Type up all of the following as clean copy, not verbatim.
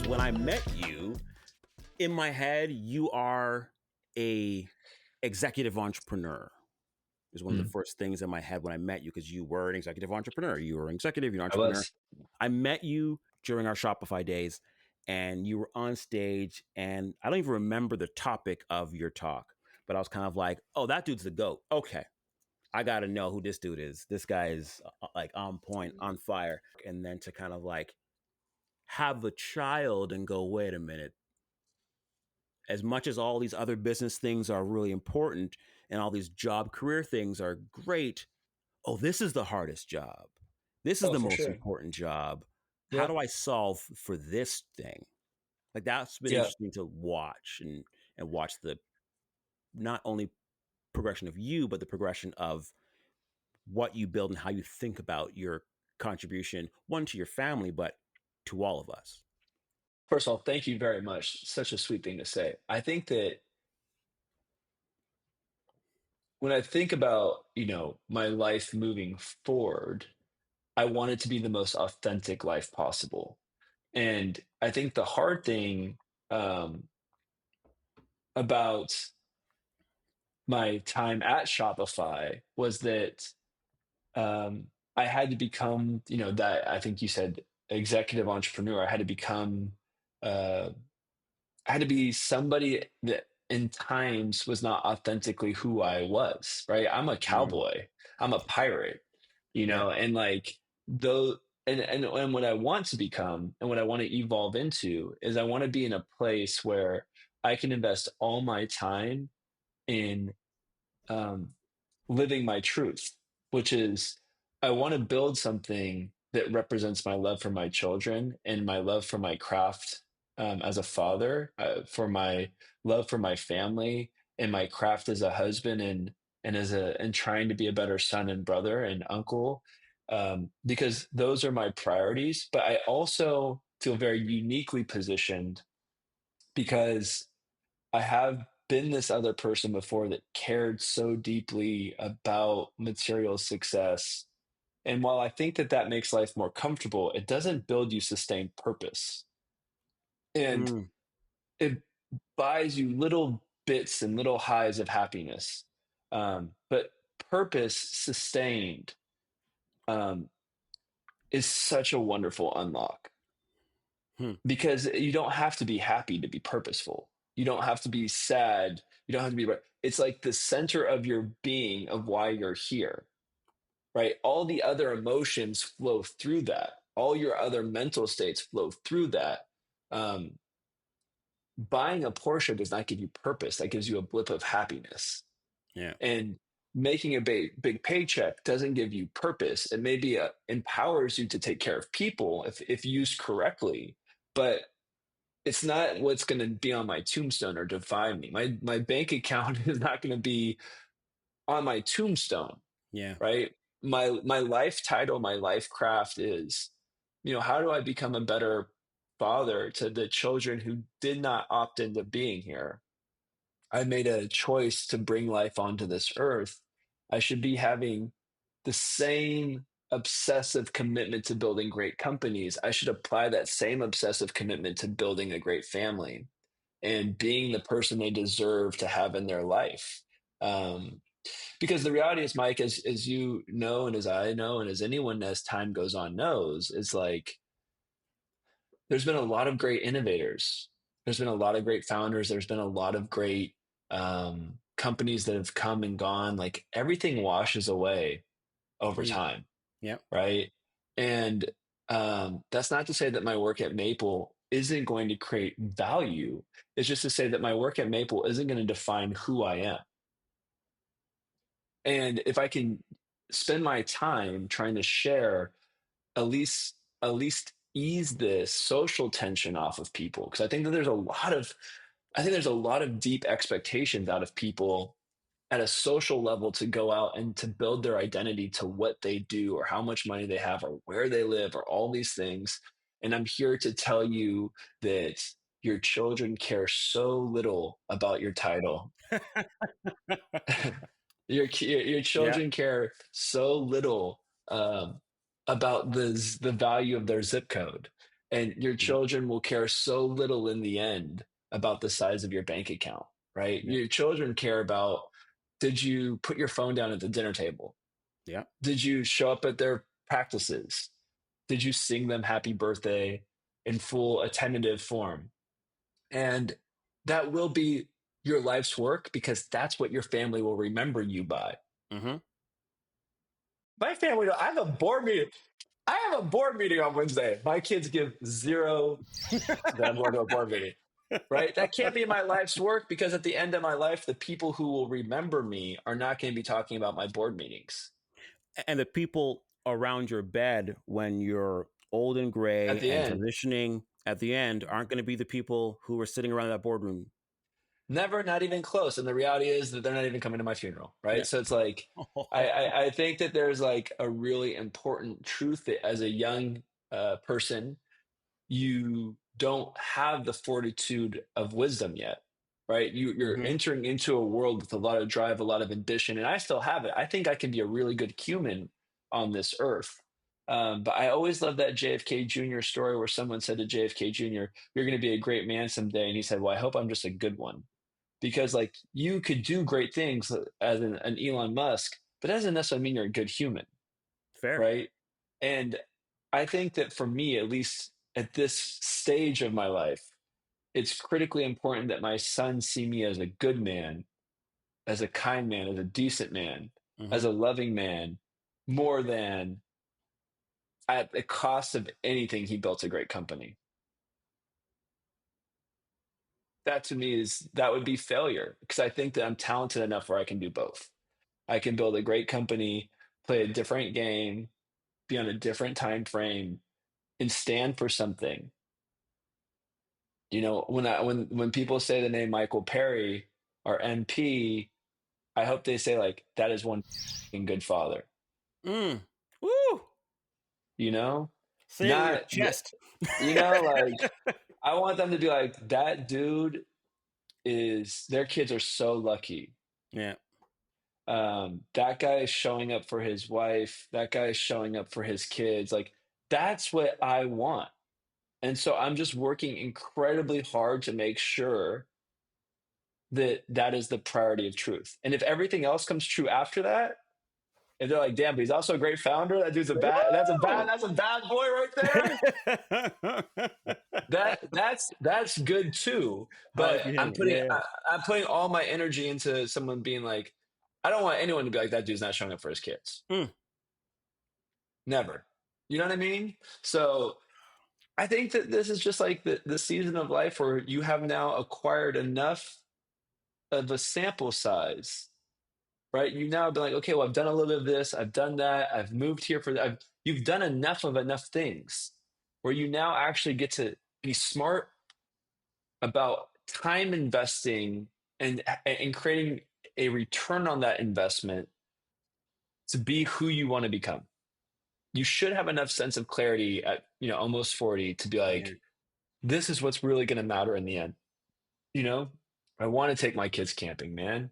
when I met you, in my head, you are a executive entrepreneur. Is one of the first things in my head when I met you, because you were an executive entrepreneur. You were an executive, you're an I entrepreneur. was. I met you during our Shopify days, and you were on stage, and I don't even remember the topic of your talk, but I was kind of like, oh, that dude's the GOAT. Okay. I got to know who this dude is. This guy is like on point, on fire. And then to kind of like have a child and go, wait a minute, as much as all these other business things are really important and all these job career things are great, oh, this is the hardest job. This is Oh, the for most sure. important job. How Yeah. do I solve for this thing? Like that's been Yeah. interesting to watch and watch the not only progression of you, but the progression of what you build and how you think about your contribution, one to your family, but to all of us. First of all, thank you very much. Such a sweet thing to say. I think that when I think about, my life moving forward, I want it to be the most authentic life possible. And I think the hard thing um, about my time at Shopify was that I had to become, that I think you said executive entrepreneur. I had to become, uh, I had to be somebody that in times was not authentically who I was, right? I'm a Mm. cowboy, I'm a pirate, Yeah. and like though, and what I want to become and what I want to evolve into is I want to be in a place where I can invest all my time in um, living my truth, which is I want to build something that represents my love for my children and my love for my craft as a father, for my love for my family and my craft as a husband and trying to be a better son and brother and uncle, because those are my priorities. But I also feel very uniquely positioned because I have been this other person before that cared so deeply about material success. And while I think that that makes life more comfortable, it doesn't build you sustained purpose. And Mm. it buys you little bits and little highs of happiness. But purpose sustained um, is such a wonderful unlock Hmm. because you don't have to be happy to be purposeful. You don't have to be sad. You don't have to be right. It's like the center of your being of why you're here, right? All the other emotions flow through that. All your other mental states flow through that. Um, Buying a Porsche does not give you purpose. That gives you a blip of happiness. Yeah. And making a big paycheck doesn't give you purpose. It maybe empowers you to take care of people if used correctly, but it's not what's going to be on my tombstone or define me. My bank account is not going to be on my tombstone, Yeah. right? My life title, my life craft is, how do I become a better father to the children who did not opt into being here? I made a choice to bring life onto this earth. I should be having the same obsessive commitment to building great companies. I should apply that same obsessive commitment to building a great family and being the person they deserve to have in their life. Um, because the reality is, Mike, as you know, and as I know, and as anyone as time goes on knows, is like there's been a lot of great innovators. There's been a lot of great founders. There's been a lot of great companies that have come and gone. Like everything washes away over Mm. time, Yeah. right? And that's not to say that my work at Maple isn't going to create value. It's just to say that my work at Maple isn't going to define who I am. And if I can spend my time trying to share at least ease this social tension off of people, because I think there's a lot of deep expectations out of people at a social level to go out and to build their identity to what they do or how much money they have or where they live or all these things. And I'm here to tell you that your children care so little about your title. Your Yeah. children care so little about the value of their zip code. And your Mhm. children will care so little in the end about the size of your bank account, right? Yeah. Your children care about, did you put your phone down at the dinner table? Yeah. Did you show up at their practices? Did you sing them happy birthday in full attentive form? And that will be your life's work because that's what your family will remember you by. Mm-hmm. My family, I have a board meeting. I have a board meeting on Wednesday. My kids give zero that I'm going to a board meeting, right? That can't be my life's work because at the end of my life, the people who will remember me are not going to be talking about my board meetings. And the people around your bed when you're old and At gray the and end, transitioning at the end aren't going to be the people who are sitting around that boardroom. never, not even close. And the reality is that they're not even coming to my funeral, Yeah. right? So it's like, I think that there's like a really important truth that as a young person, you don't have the fortitude of wisdom yet, right? You're Hmm. entering into a world with a lot of drive, a lot of ambition, and I still have it. I think I can be a really good human on this earth. But I always love that JFK Jr. story where someone said to JFK Jr., "You're going to be a great man someday," and he said, "Well, I hope I'm just a good one." Because like you could do great things as an Elon Musk, but that doesn't necessarily mean you're a good human, Fair. right? And I think that for me, at least at this stage of my life, it's critically important that my sons see me as a good man, as a kind man, as a decent man, as Hmm. a loving man, more than at the cost of anything he built a great company. That to me is that would be failure because I think that I'm talented enough where I can do both. I can build a great company, play a different game, be on a different time frame, and stand for something. You know, when people say the name Michael Perry or MP, I hope they say like that is one good father. Mm. Woo! You know, Say it with your not chest. you know like I want them to be like that dude is their kids are so lucky. Yeah. That guy is showing up for his wife. That guy is showing up for his kids. Like that's what I want. And so I'm just working incredibly hard to make sure that that is the priority of truth. And if everything else comes true after that, if they're like, damn, but he's also a great founder, that dude's a bad, Woo! that's a bad boy right there. That's good too. I like But you hitting it. Yeah. I'm putting all my energy into someone being like, I don't want anyone to be like that dude's not showing up for his kids. Mm. Never. You know what I mean? So I think that this is just like the season of life where you have now acquired enough of a sample size, right? You now be like, okay, well, I've done a little bit of this, I've done that, I've moved here for that. You've done enough of enough things where you now actually get to be smart about time investing and creating a return on that investment to be who you want to become. You should have enough sense of clarity at almost 40 to be Yeah. like, this is what's really going to matter in the end. You know, I want to take my kids camping, man.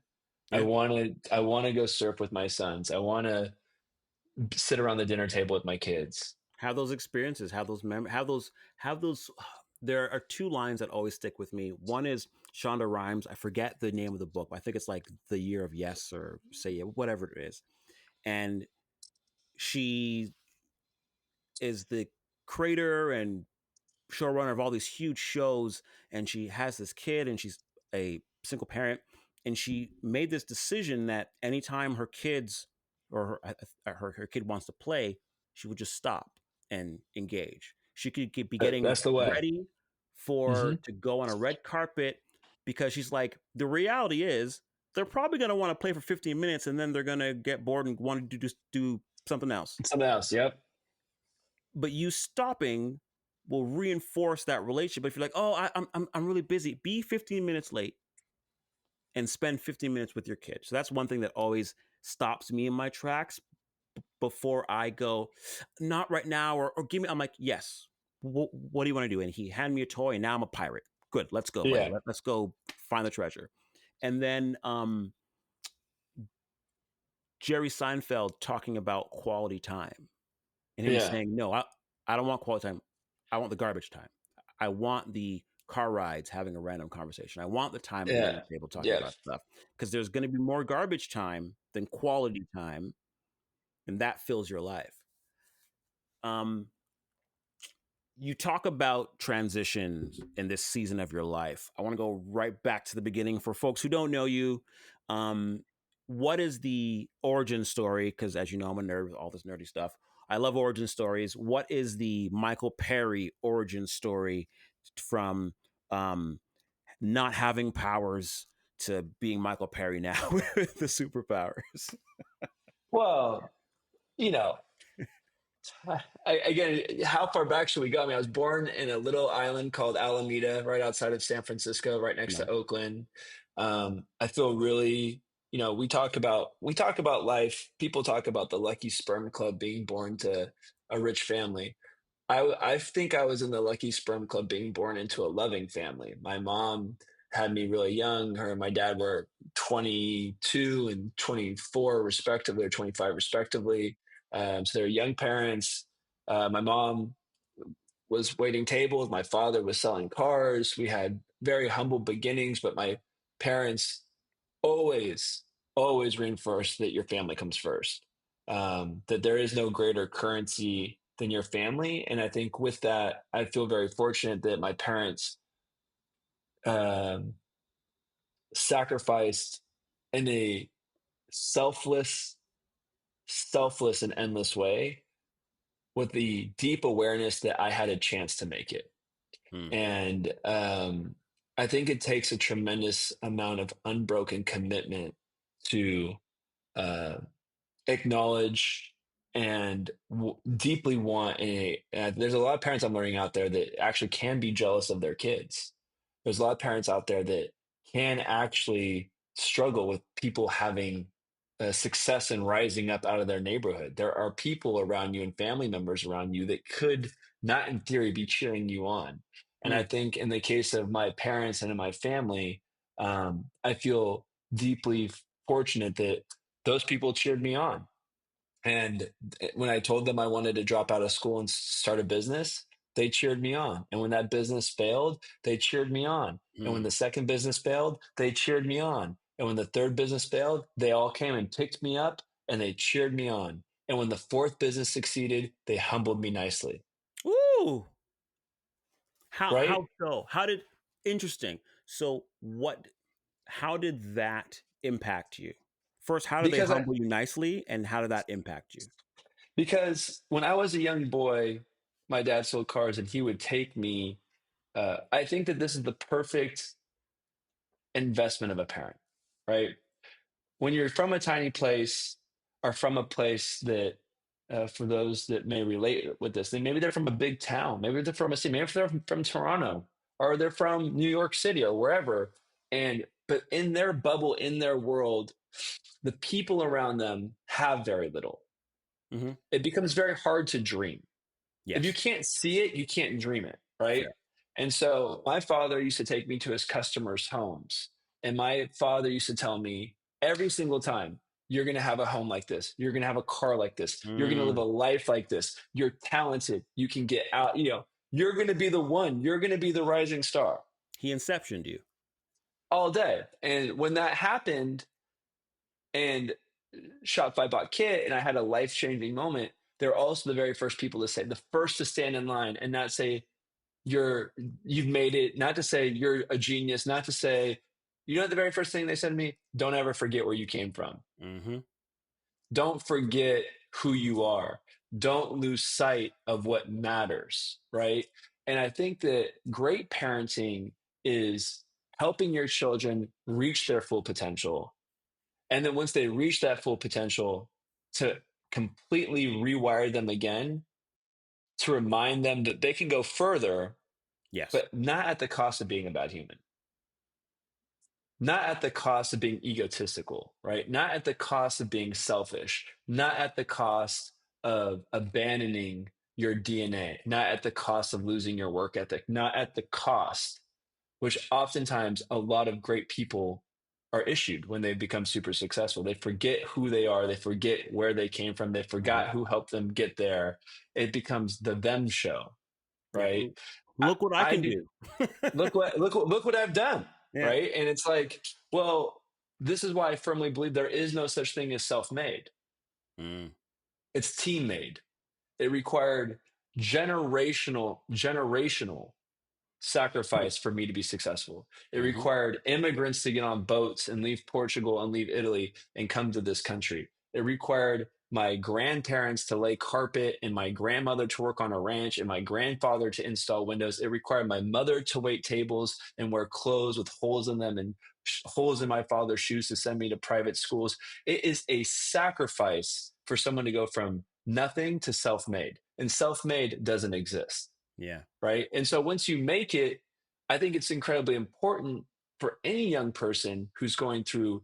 Yeah. I want to go surf with my sons. I want to sit around the dinner table with my kids. Have those experiences. Have those Have those. There are two lines that always stick with me. One is Shonda Rhimes. I forget the name of the book, but I think it's like The Year of Yes or Say Yeah, whatever it is. And she is the creator and showrunner of all these huge shows, and she has this kid, and she's a single parent, and she made this decision that anytime her kids or her kid wants to play, she would just stop and engage. She could be getting That's the way. ready Hmm. for to go on a red carpet because she's like, the reality is they're probably going to want to play for 15 minutes and then they're going to get bored and want to just do something else. Something else. Yep. But you stopping will reinforce that relationship. But if you're like, oh, I'm really busy, be 15 minutes late and spend 15 minutes with your kid. So that's one thing that always stops me in my tracks before I go, not right now, or give me. I'm like, yes. What do you want to do? And he handed me a toy, and now I'm a pirate. Good, let's go, buddy. Yeah. Let's go find the treasure. And then Jerry Seinfeld talking about quality time, and him Yeah. saying, no, I don't want quality time. I want the garbage time. I want the car rides having a random conversation. I want the time at the dinner Yeah. table talking Yeah. about stuff because there's going to be more garbage time than quality time, and that fills your life. Um, you talk about transitions in this season of your life. I want to go right back to the beginning for folks who don't know you. Um, what is the origin story? Because as you know, I'm a nerd with all this nerdy stuff. I love origin stories. What is the Michael Perry origin story from um, not having powers to being Michael Perry now with the superpowers? Well, you know, again, how far back should we go? I mean, I was born in a little island called Alameda, right outside of San Francisco, right next to Nice. Oakland. I feel really, we talk about life. People talk about the lucky sperm club being born to a rich family. I think I was in the lucky sperm club being born into a loving family. My mom had me really young. Her and my dad were 22 and 24 respectively, or 25 respectively. So they're young parents. My mom was waiting tables. My father was selling cars. We had very humble beginnings, but my parents always, always reinforce that your family comes first. That there is no greater currency than your family. And I think with that, I feel very fortunate that my parents um, sacrificed in a selfless, selfless, and endless way with the deep awareness that I had a chance to make it. Hmm. And I think it takes a tremendous amount of unbroken commitment to uh, acknowledge and deeply want there's a lot of parents I'm learning out there that actually can be jealous of their kids. There's a lot of parents out there that can actually struggle with people having success and rising up out of their neighborhood. There are people around you and family members around you that could not in theory be cheering you on. And I Hmm. think in the case of my parents and in my family, I feel deeply fortunate that those people cheered me on. And when I told them I wanted to drop out of school and start a business, they cheered me on. And when that business failed, they cheered me on. And when Hmm. the second business failed, they cheered me on. And when the third business failed, they all came and picked me up and they cheered me on. And when the fourth business succeeded, they humbled me nicely. Ooh. How Right? so? How did interesting. So what how did that impact you? First, how did they Because I humble you nicely and how did that impact you? because when I was a young boy, my dad sold cars and he would take me. I think that this is the perfect investment of a parent, right? When you're from a tiny place or from a place that, for those that may relate with this, then maybe they're from a big town, maybe they're from a city, maybe they're from Toronto, or they're from New York City or wherever. And but in their bubble, in their world, the people around them have very little. Hmm. It becomes very hard to dream. If you Yes. can't see it, you can't dream it, right? Fair. And so my father used to take me to his customers' homes. And my father used to tell me every single time, you're going to have a home like this. You're going to have a car like this. You're going to live a Mm. life like this. You're talented. You can get out, you're going to be the one. You're going to be the rising star He inceptioned you. all day. And when that happened, and Shopify bought Kit, and I had a life changing moment, they're also the very first people to say, the first to stand in line and not say, you're you've made it, not to say you're a genius, not to say, the very first thing they said to me, don't ever forget where you came from. Hmm. Don't forget who you are. Don't lose sight of what matters, right? And I think that great parenting is helping your children reach their full potential. And then once they reach that full potential, to completely rewire them again, to remind them that they can go further, Yes. but not at the cost of being a bad human, not at the cost of being egotistical, right? Not at the cost of being selfish, not at the cost of abandoning your DNA, not at the cost of losing your work ethic, not at the cost, which oftentimes a lot of great people are issued when they become super successful. They forget who they are, they forget where they came from, they Hmm. forgot who helped them get there. It becomes the them show. Yeah. right? Look what I I can do. do. Look what I've done, Yeah. right? And it's like, well, this is why I firmly believe there is no such thing as self-made. Mm. It's team-made. It required generational sacrifice for me to be successful. It Mm-hmm. required immigrants to get on boats and leave Portugal and leave Italy and come to this country. It required my grandparents to lay carpet and my grandmother to work on a ranch and my grandfather to install windows. It required my mother to wait tables and wear clothes with holes in them and holes in my father's shoes to send me to private schools. It is a sacrifice for someone to go from nothing to self made, and self made doesn't exist, Yeah. right? And so once you make it, I think it's incredibly important for any young person who's going through,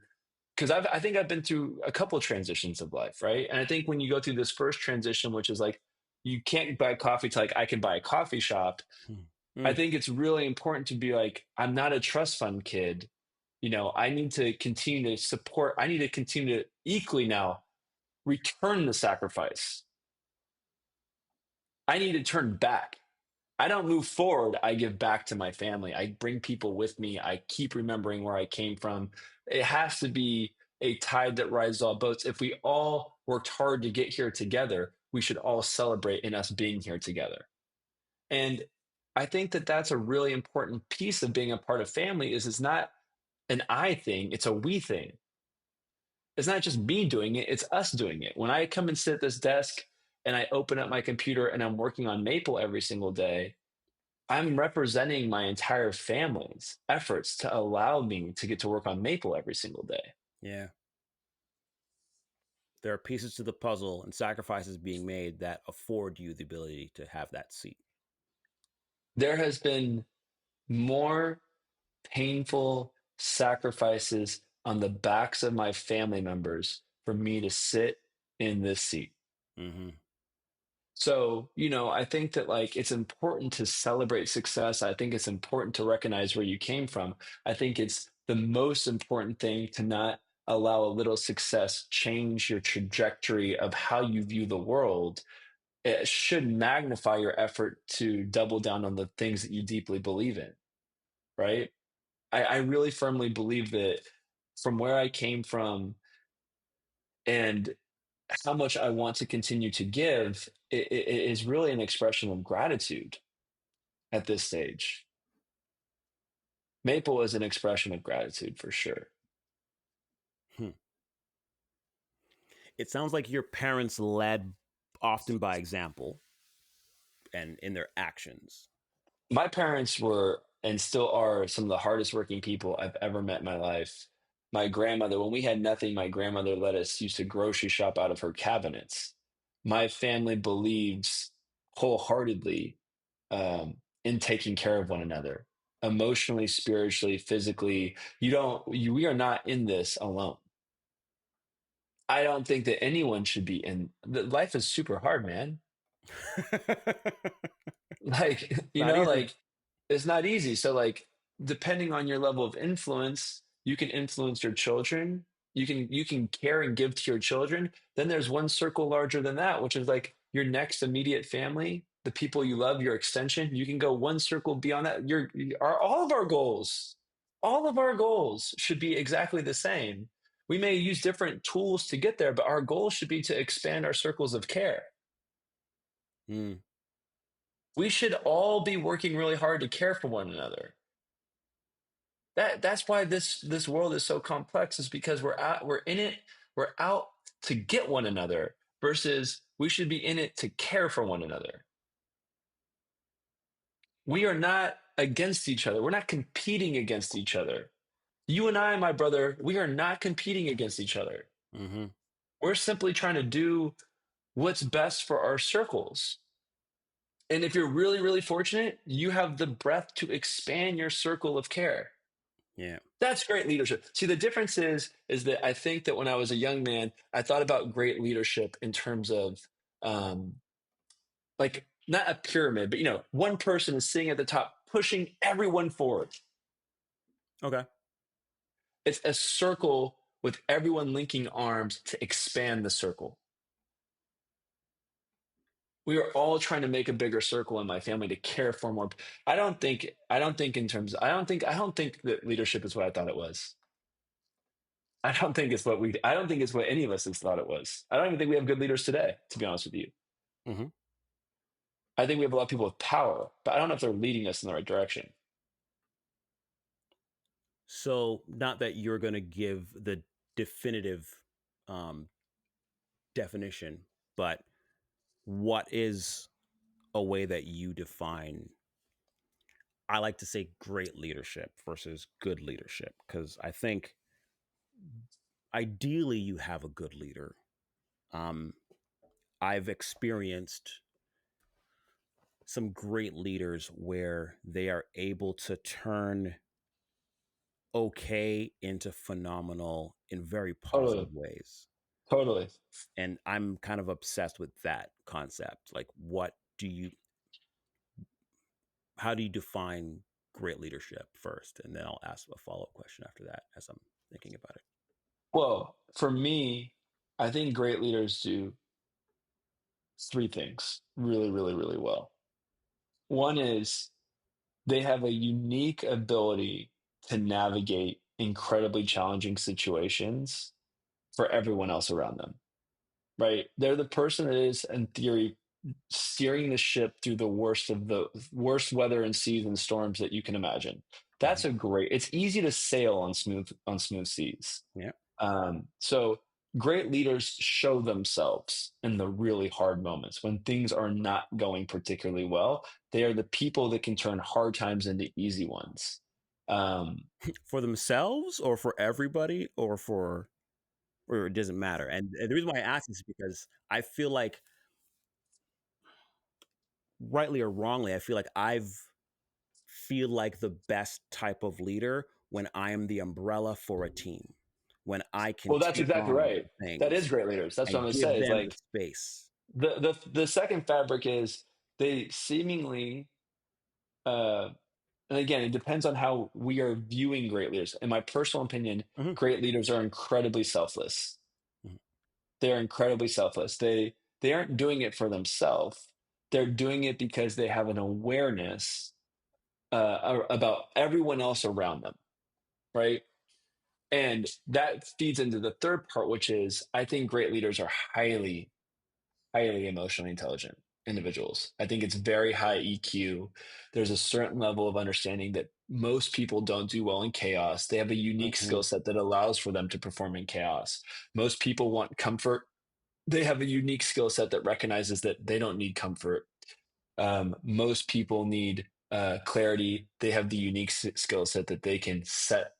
because I think I've been through a couple of transitions of life, right? And I think when you go through this first transition, which is like you can't buy coffee to like I can buy a coffee shop, Mm. I Mm. think it's really important to be like, I'm not a trust fund kid. I need to continue to support, I need to continue to equally now return the sacrifice. I need to turn back. I don't move forward. I give back to my family. I bring people with me. I keep remembering where I came from. It has to be a tide that rises all boats. If we all worked hard to get here together, we should all celebrate in us being here together. And I think that that's a really important piece of being a part of family is it's not an I thing, it's a we thing. It's not just me doing it, it's us doing it. When I come and sit at this desk and I open up my computer and I'm working on Maple every single day, I'm representing my entire family's efforts to allow me to get to work on Maple every single day. Yeah. There are pieces to the puzzle and sacrifices being made that afford you the ability to have that seat. There has been more painful sacrifices on the backs of my family members for me to sit in this seat. Mm-hmm. So, I think that like it's important to celebrate success. I think it's important to recognize where you came from. I think it's the most important thing to not allow a little success change your trajectory of how you view the world. It should magnify your effort to double down on the things that you deeply believe in, right? I really firmly believe that from where I came from and how much I want to continue to give, it is really an expression of gratitude at this stage. Maple is an expression of gratitude for sure. Hmm. It sounds like your parents led often by example and in their actions. My parents were and still are some of the hardest working people I've ever met in my life. My grandmother, when we had nothing, my grandmother let us used to grocery shop out of her cabinets. My family believes wholeheartedly in taking care of one another, emotionally, spiritually, physically. We are not in this alone. I don't think that anyone should be in. Life is super hard, man. Like, Not easy. like it's not easy. So like depending on your level of influence, you can influence your children. You can care and give to your children. Then there's one circle larger than that, which is like your next immediate family, the people you love, your extension. You can go one circle beyond that. All of our goals should be exactly the same. We may use different tools to get there, but our goal should be to expand our circles of care. Mm. We should all be working really hard to care for one another. That's why this world is so complex, is because we're in it, we're out to get one another versus we should be in it to care for one another. We are not against each other. We're not competing against each other. You and I, my brother, we are not competing against each other. Mm-hmm. We're simply trying to do what's best for our circles. And if you're really, really fortunate, you have the breath to expand your circle of care. Yeah. That's great leadership. See, the difference is that I think that when I was a young man, I thought about great leadership in terms of um, like not a pyramid, but one person is sitting at the top, pushing everyone forward. Okay. It's a circle with everyone linking arms to expand the circle. We are all trying to make a bigger circle in my family to care for more. I don't think that leadership is what I thought it was. I don't think it's what any of us has thought it was. I don't even think we have good leaders today, to be honest with you. Hmm. I think we have a lot of people with power, but I don't know if they're leading us in the right direction. So, not that you're going to give the definitive um, definition, but what is a way that you define? I like to say great leadership versus good leadership because I think ideally you have a good leader. Um, I've experienced some great leaders where they are able to turn okay into phenomenal in very positive Totally, ways. totally. And I'm kind of obsessed with that concept. Like, what do you, how do you define great leadership first? And then I'll ask a follow up question after that as I'm thinking about it. Well, for me, I think great leaders do three things really, really, really well. One is they have a unique ability to navigate incredibly challenging situations for everyone else around them, right? They're the person that is, in theory, steering the ship through the worst weather and seas and storms that you can imagine. Mhm. It's easy to sail on smooth seas. Yeah. So great leaders show themselves in the really hard moments when things are not going particularly well. They are the people that can turn hard times into easy ones. Um, For themselves or for everybody or it doesn't matter. And the reason why I ask is because I feel like, rightly or wrongly, I feel like the best type of leader when I am the umbrella for a team, when I can well, that's take exactly on right. That is things great leaders. That's what I'm and going to give say. Is them the like space. the second fabric is they seemingly uh, and again, it depends on how we are viewing great leaders. In my personal opinion, Mhm, great leaders are incredibly selfless. mhm. They're incredibly selfless. They aren't doing it for themselves. They're doing it because they have an awareness about everyone else around them, right? And that feeds into the third part, which is I think great leaders are highly emotionally intelligent individuals. I think it's very high EQ. There's a certain level of understanding that most people don't do well in chaos. They have a unique skill Mhm. set that allows for them to perform in chaos. Most people want comfort. They have a unique skill set that recognizes that they don't need comfort. Most people need clarity. They have the unique skill set that they can set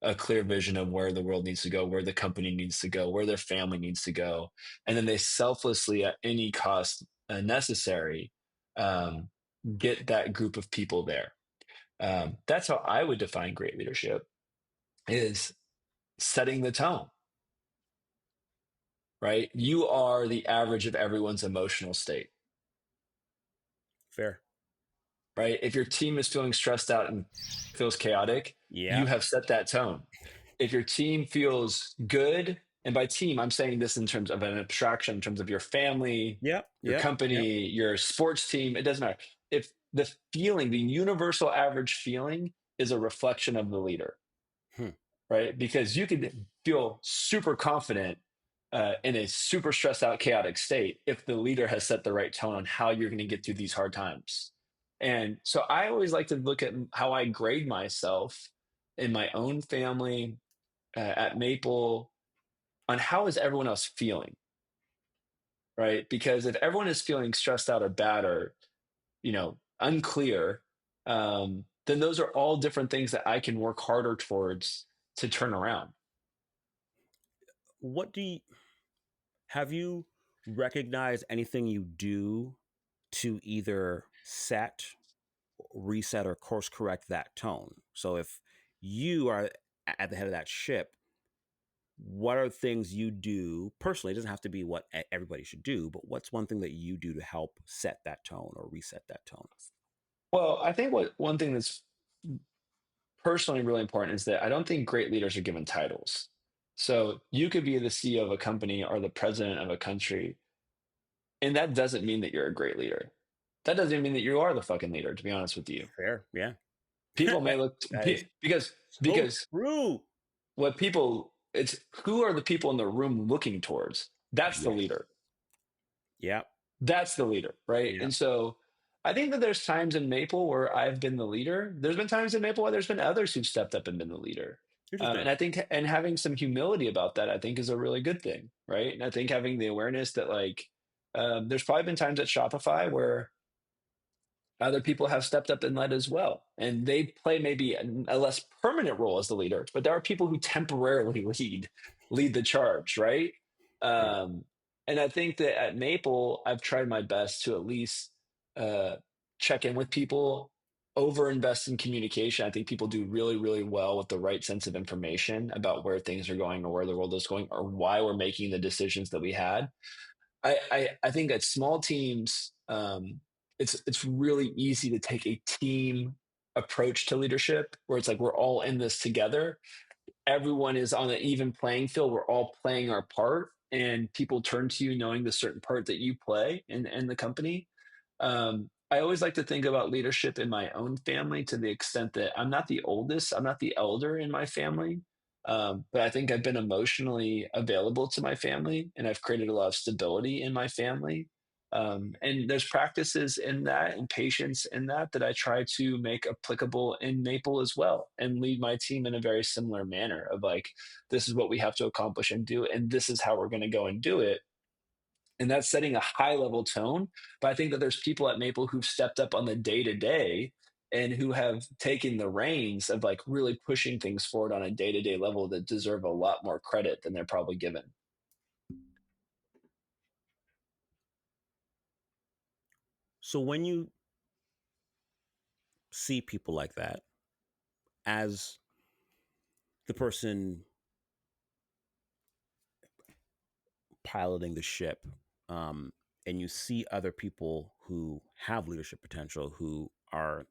a clear vision of where the world needs to go, where the company needs to go, where their family needs to go. And then they selflessly, at any cost necessary, um, get that group of people there. That's how I would define great leadership is setting the tone, right? You are the average of everyone's emotional state, Fair. right? If your team is feeling stressed out and feels chaotic, you Yep. have set that tone. If your team feels good, and by team, I'm saying this in terms of an abstraction, in terms of your family, Yep. your Yep. Yep. company, your sports team, it doesn't matter. If the feeling, the universal average feeling is a reflection of the leader, Hmm. right? Because you could feel super confident in a super stressed out, chaotic state if the leader has set the right tone on how you're going to get through these hard times. And so I always like to look at how I grade myself in my own family, at Maple, on how is everyone else feeling, right? Because if everyone is feeling stressed out or bad or unclear, then those are all different things that I can work harder towards to turn around. What do you have you recognized anything you do to either reset, or course correct that tone? So if you are at the head of that ship, what are things you do personally? It doesn't have to be what everybody should do, but what's one thing that you do to help set that tone or reset that tone? Well, I think what one thing that's personally really important is that I don't think great leaders are given titles. So you could be the CEO of a company or the president of a country, And that doesn't mean that you're a great leader. That doesn't even mean that you are the fucking leader, to be honest with you. Fair. Yeah. People may look That is because so because true. what people it's who are the people in the room looking towards? That's the Yes. leader. Yeah. That's the leader, right? Yeah. And so I think that there's times in Maple where I've been the leader. There's been times in Maple where there's been others who've stepped up and been the leader. And Interesting. I think, and having some humility about that, I think is a really good thing, right? And I think having the awareness that like, there's probably been times at Shopify where other people have stepped up and led as well. And they play maybe a less permanent role as the leader, but there are people who temporarily lead the charge, right? Yeah. Um, and I think that at Maple, I've tried my best to at least uh, check in with people, over invest in communication. I think people do really, really well with the right sense of information about where things are going or where the world is going or why we're making the decisions that we had. I think at small teams, it's really easy to take a team approach to leadership where it's like we're all in this together. Everyone is on an even playing field. We're all playing our part, and people turn to you knowing the certain part that you play in the company. I always like to think about leadership in my own family to the extent that I'm not the oldest, I'm not the elder in my family. But I think I've been emotionally available to my family and I've created a lot of stability in my family. And there's practices in that and patience in that that I try to make applicable in Maple as well and lead my team in a very similar manner of like, this is what we have to accomplish and do, and this is how we're going to go and do it, and that's setting a high level tone. But I think that there's people at Maple who've stepped up on the day to day and who have taken the reins of like really pushing things forward on a day to day level that deserve a lot more credit than they're probably given. So when you see people like that, as the person piloting the ship, and you see other people who have leadership potential, who are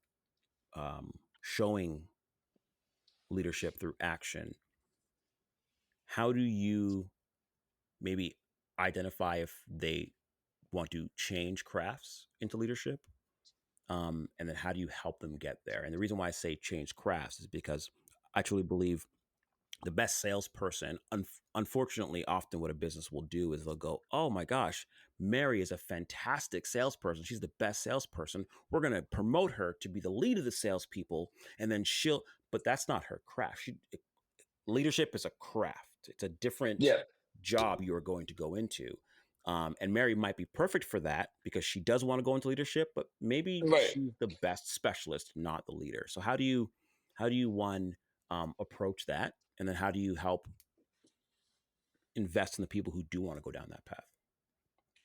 showing leadership through action, how do you maybe identify if they want to change crafts into leadership? And then how do you help them get there? And the reason why I say change crafts is because I truly believe the best salesperson, unfortunately, often what a business will do is they'll go, "Oh my gosh, Mary is a fantastic salesperson. She's the best salesperson. We're going to promote her to be the lead of the salespeople, and then she'll." But that's not her craft. Leadership is a craft. It's a different Yeah, job you are going to go into. And Mary might be perfect for that because she does want to go into leadership, but maybe right. she's the best specialist, not the leader. So how do you one approach that, and then how do you help invest in the people who do want to go down that path?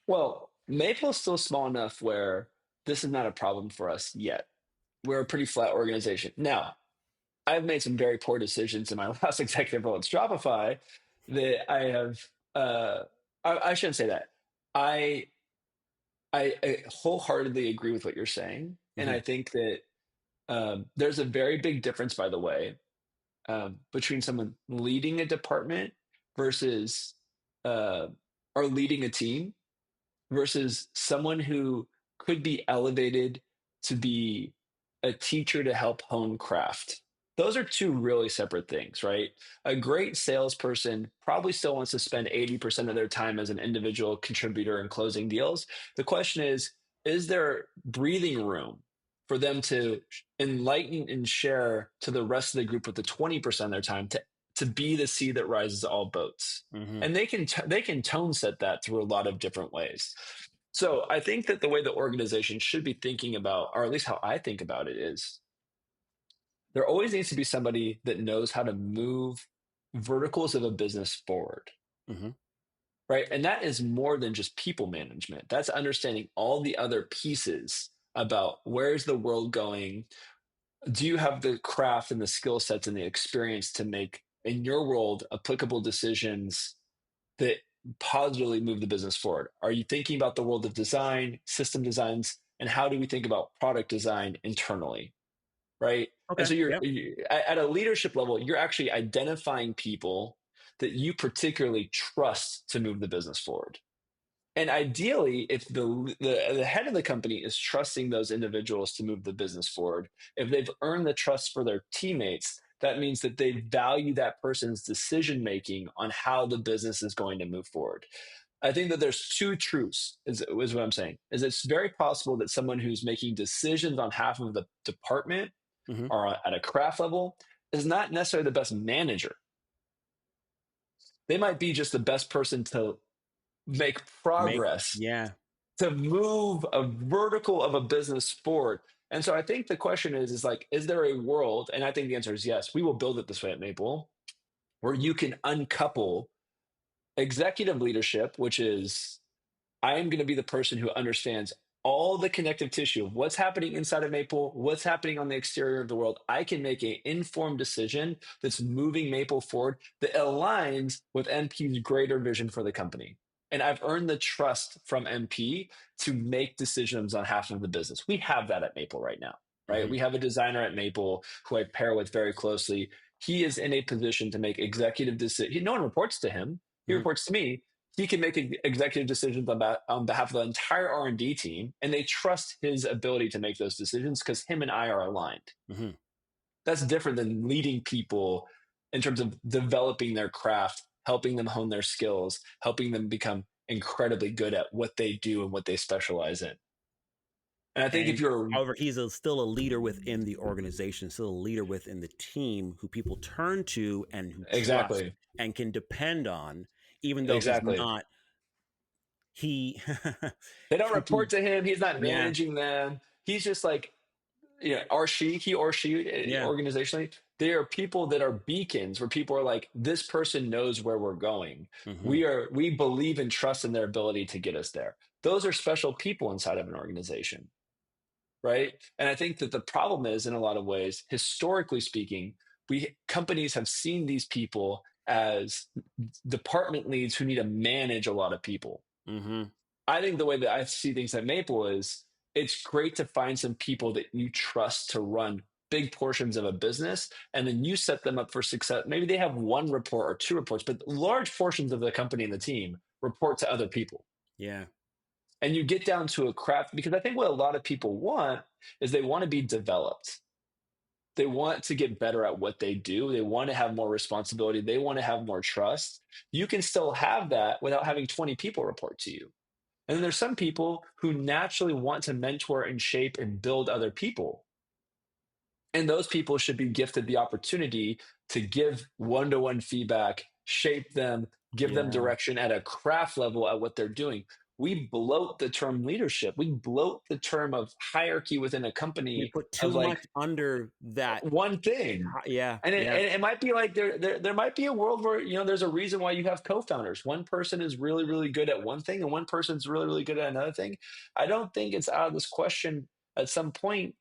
Well, Maple is still small enough where this is not a problem for us yet. We're a pretty flat organization. Now, I've made some very poor decisions in my last executive role at Shopify that I have. I shouldn't say that. I I wholeheartedly agree with what you're saying, and Mm-hmm. I think that there's a very big difference, by the way, between someone leading a department versus uh, or leading a team versus someone who could be elevated to be a teacher to help hone craft. Those are two really separate things, right? A great salesperson probably still wants to spend 80% of their time as an individual contributor in closing deals. The question is there breathing room for them to enlighten and share to the rest of the group with the 20% of their time to be the sea that rises all boats? Mm-hmm. And they can tone set that through a lot of different ways. So I think that the way the organization should be thinking about, or at least how I think about it, is there always needs to be somebody that knows how to move verticals of a business forward, Mm-hmm. right? And that is more than just people management. That's understanding all the other pieces about where's the world going. Do you have the craft and the skill sets and the experience to make in your world applicable decisions that positively move the business forward? Are you thinking about the world of design, system designs, and how do we think about product design internally? Right. And Okay. so Yeah. at a leadership level, you're actually identifying people that you particularly trust to move the business forward. And ideally, if the head of the company is trusting those individuals to move the business forward, if they've earned the trust for their teammates, that means that they value that person's decision making on how the business is going to move forward. I think that there's two truths, is what I'm saying. Is it's very possible that someone who's making decisions on behalf of the department Hmm. or at a craft level is not necessarily the best manager. They might be just the best person to make Make progress, Yeah. to move a vertical of a business forward. And so I think the question is like, is there a world? And I think the answer is yes. We will build it this way at Maple, where you can uncouple executive leadership, which is I am going to be the person who understands all the connective tissue of what's happening inside of Maple, what's happening on the exterior of the world. I can make an informed decision that's moving Maple forward that aligns with MP's greater vision for the company. And I've earned the trust from MP to make decisions on behalf of the business. We have that at Maple right now, right? Hmm. We have a designer at Maple who I pair with very closely. He is in a position to make executive decisions. No one reports to him. He Hmm. reports to me. He can make executive decisions on behalf of the entire R&D team, and they trust his ability to make those decisions because him and I are aligned. Hmm. That's different than leading people in terms of developing their craft, helping them hone their skills, helping them become incredibly good at what they do and what they specialize in. And I think if And you're however, he's still a leader within the organization, still a leader within the team who people turn to and who trust exactly, and can depend on, even though he's exactly, not he they don't report he to him. He's not yeah, managing them. He's just like or he or she yeah. organizationally, they are people that are beacons where people are like, this person knows where we're going. Hmm. We believe and trust in their ability to get us there. Those are special people inside of an organization, right? And I think that the problem is, in a lot of ways, historically speaking, we companies have seen these people as department leads who need to manage a lot of people. Hmm. I think the way that I see things at Maple is it's great to find some people that you trust to run big portions of a business, and then you set them up for success. Maybe they have one report or two reports, but large portions of the company and the team report to other people. Yeah. And you get down to a craft because I think what a lot of people want is they want to be developed. They want to get better at what they do. They want to have more responsibility. They want to have more trust. You can still have that without having 20 people report to you. And then there's some people who naturally want to mentor and shape and build other people. And those people should be gifted the opportunity to give one to one feedback, shape them, give them Yeah. direction at a craft level at what they're doing. We bloat the term leadership. We bloat the term of hierarchy within a We company put of too like much under that. one thing. Yeah. And Yeah. it might be like there might be a world where there's a reason why you have co-founders. One person is really really good at one thing, and one person's really really good at another thing. I don't think it's out of this question at some point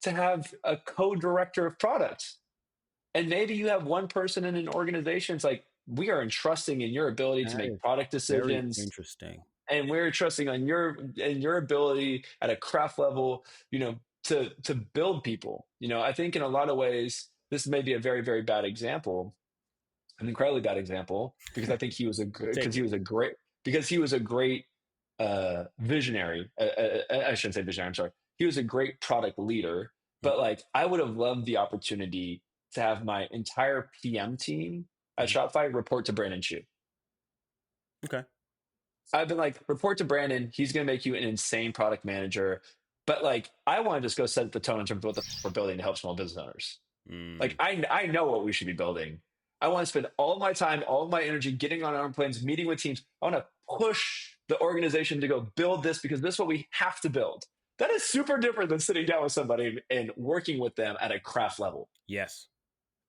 to have a co-director of product, and maybe you have one person in an organization. It's like we are entrusting in your ability to That make is product very decisions, interesting. and we're trusting on your ability at a craft level, to build people. I think in a lot of ways this may be a very very bad example, an incredibly bad example, because I think he was a We'll because take he it. was a great visionary. I shouldn't say visionary. I'm sorry. He was a great product leader, Mhm. but like I would have loved the opportunity to have my entire PM team at Mhm. Shopify report to Brandon Chu. Okay. I've been like, report to Brandon. He's going to make you an insane product manager. But like, I want to just go set the tone in terms of what the we're building to help small business owners. Like, Mm. I know what we should be building. I want to spend all of my time, all of my energy getting on our planes, meeting with teams. I want to push the organization to go build this because this is what we have to build. That is super different than sitting down with somebody and working with them at a craft level, Yes.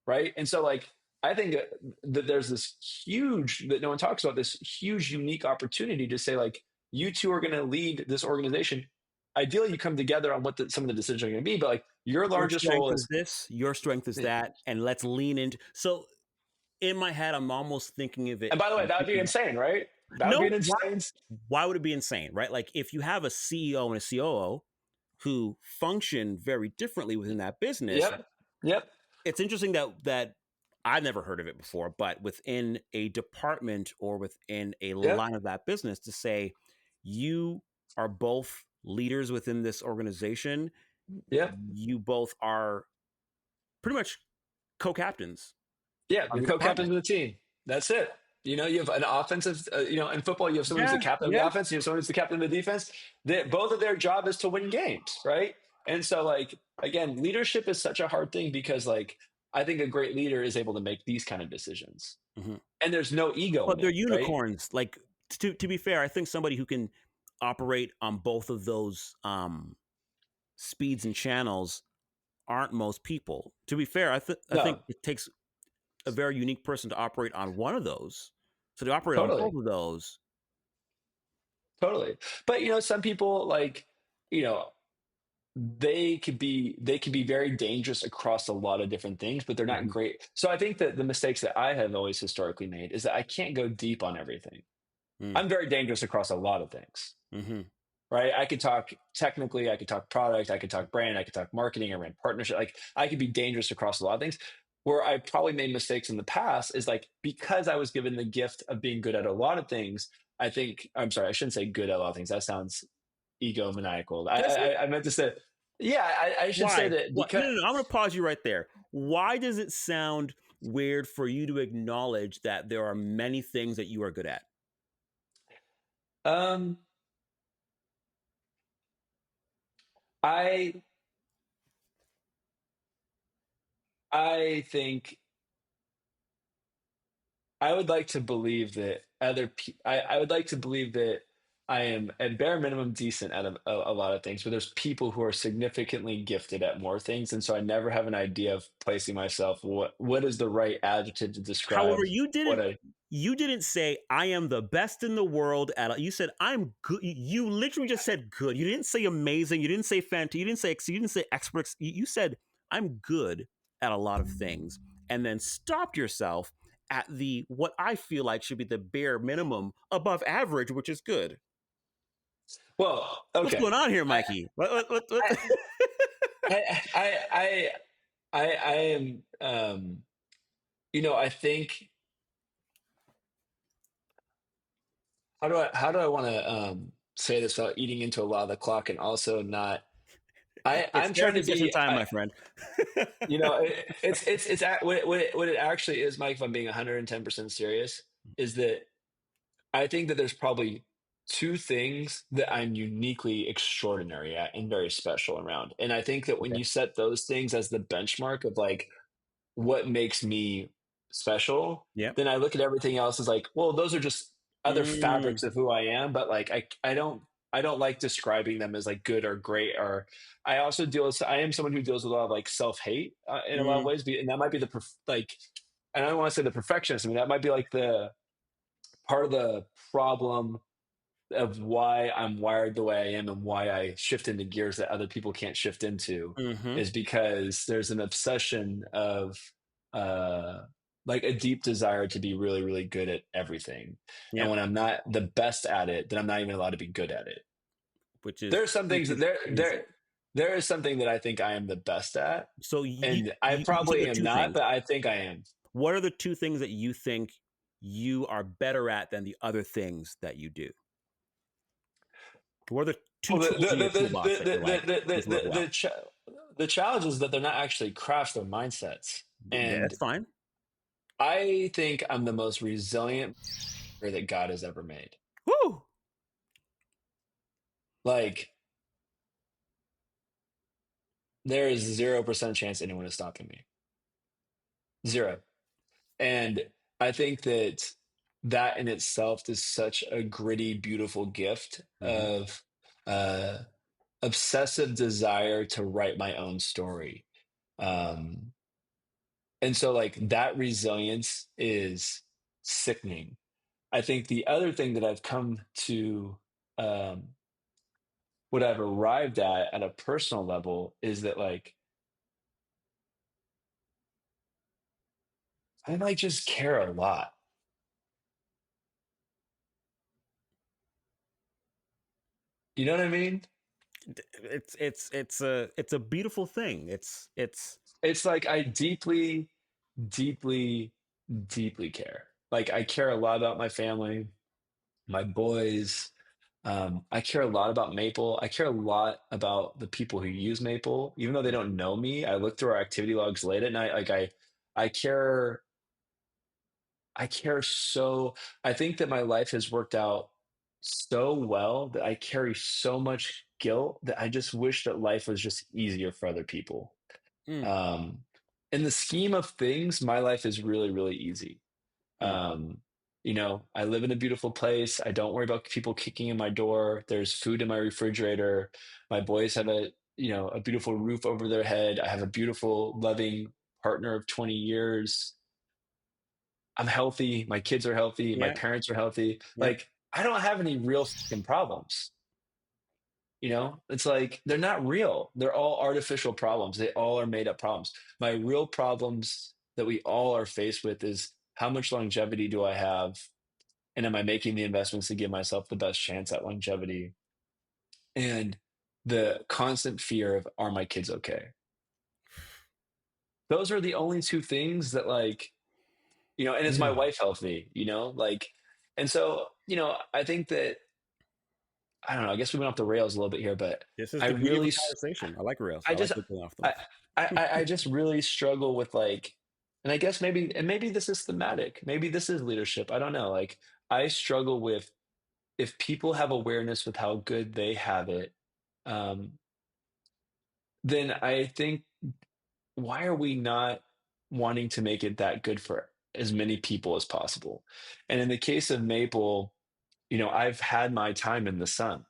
right? And so like I think that there's this huge that no one talks about, this huge unique opportunity to say like you two are going to lead this organization. Ideally, you come together on what some of the decisions are going to be, but like your Your largest strength role is is. this, your strength is And that, and let's lean into. So in my head, I'm almost thinking of it. by the way, I'm that would be thinking, insane, right? That would be no, an why? insane. Why would it be insane, right? Like if you have a CEO and a COO who function very differently within that business, Yep, yep. it's interesting that I've never heard of it before, but within a department or within a Yep. line of that business to say you are both leaders within this organization, Yep. you both are pretty much co-captains Yeah, of you're the co-captains department. of the team. That's it. You have an offensive. In football, you have someone who's the Yeah, captain of the yeah. offense. You have someone who's the captain of the defense. Both of their job is to win games, right? And so, like again, leadership is such a hard thing because, like, I think a great leader is able to make these kind of decisions, Mm-hmm. and there's no ego in But they're it, right? unicorns. Like to be fair, I think somebody who can operate on both of those speeds and channels aren't most people. To be fair, I think No, it takes a very unique person to operate on one of those. So to operate on totally, both of those, totally. But some people like you know they can be very dangerous across a lot of different things, but they're not mhm, great. So I think that the mistakes that I have always historically made is that I can't go deep on everything. mm, I'm very dangerous across a lot of things, mhm. right? I could talk technically, I could talk product, I could talk brand, I could talk marketing, I ran partnership. Like I could be dangerous across a lot of things. Where I probably made mistakes in the past is like because I was given the gift of being good at a lot of things. I'm sorry, I shouldn't say good at a lot of things. That sounds egomaniacal. Does it? I meant to say, yeah, I should say Why? that What? because No. I'm going to pause you right there. Why does it sound weird for you to acknowledge that there are many things that you are good at? um, I I think I would like to believe that I would like to believe that I am at bare minimum decent at a lot of things, but there's people who are significantly gifted at more things, and so I never have an idea of placing myself. What is the right adjective to However, describe what I? you didn't say I am the best in the world at. You said I'm good. You literally just said good. You didn't say amazing. You didn't say fantastic. You didn't say experts. You said I'm good at a lot of things, and then stopped yourself at the what I feel like should be the bare minimum above average, which is good. Well, What's okay. going on here, I Mikey? What? I I am I think how do I want to say this without eating into a lot of the clock and also not It's I'm trying therapy to session be time, my friend. what it actually is, Mike, if I'm being 110% serious, is that I think that there's probably two things that I'm uniquely extraordinary at and very special around. And I think that when Okay. you set those things as the benchmark of like what makes me special, Yep. then I look at everything else as like, well, those are just other Mm, fabrics of who I am. But like, I don't like describing them as like good or great. Or I am someone who deals with a lot of like self hate in a lot of mm, ways, and that might be and I don't want to say the perfectionist. I mean, that might be like the part of the problem of why I'm wired the way I am and why I shift into gears that other people can't shift into mm-hmm. is because there's an obsession of uh like a deep desire to be really, really good at everything. And Yep. when I'm not the best at it, then I'm not even allowed to be good at it. Which is There are some things that crazy. there is something that I think I am the best at. So And I you said probably there are am two not, things. but I think I am. What are the two things that you think you are better at than the other things that you do? What are the two Well, tools in your toolbox that you're like, these work well? the challenge is that they're not actually crafts; they're mindsets. Yeah, And that's fine. I think I'm the most resilient that God has ever made. Woo! Like there is 0% chance anyone is stopping me. Zero. And I think that that in itself is such a gritty, beautiful gift Mm-hmm. of uh, obsessive desire to write my own story. Um, and so, like, that resilience is sickening. I think the other thing that I've come to, um, what I've arrived at a personal level is that, like, I like just care a lot. You know what I mean? It's a beautiful thing. It's It's like I deeply, deeply, deeply care. Like I care a lot about my family, my boys. I care a lot about Maple. I care a lot about the people who use Maple, even though they don't know me. I look through our activity logs late at night. I care. I care so. I think that my life has worked out so well that I carry so much guilt that I just wish that life was just easier for other people. Mm, Um, in the scheme of things, my life is really, really easy. mm. Um, I live in a beautiful place. I don't worry about people kicking in my door. There's food in my refrigerator. My boys have a beautiful roof over their head. I have a beautiful, loving partner of 20 years. I'm healthy. My kids are healthy. My Yeah, parents are healthy. yeah. Like, I don't have any real fucking problems. It's like they're not real. They're all artificial problems. They all are made up problems. My real problems that we all are faced with is how much longevity do I have? And am I making the investments to give myself the best chance at longevity? And the constant fear of, are my kids okay? Those are the only two things that, like, and is my Mm. wife healthy? And so, I think that, I don't know, I guess we went off the rails a little bit here, but This is I the beauty of a really, conversation. I like rails. I I like just, looking off them. I, I just really struggle with, like, and I guess maybe this is thematic. Maybe this is leadership. I don't know. Like, I struggle with, if people have awareness with how good they have it, um, then I think, why are we not wanting to make it that good for as many people as possible? And in the case of Maple, I've had my time in the sun.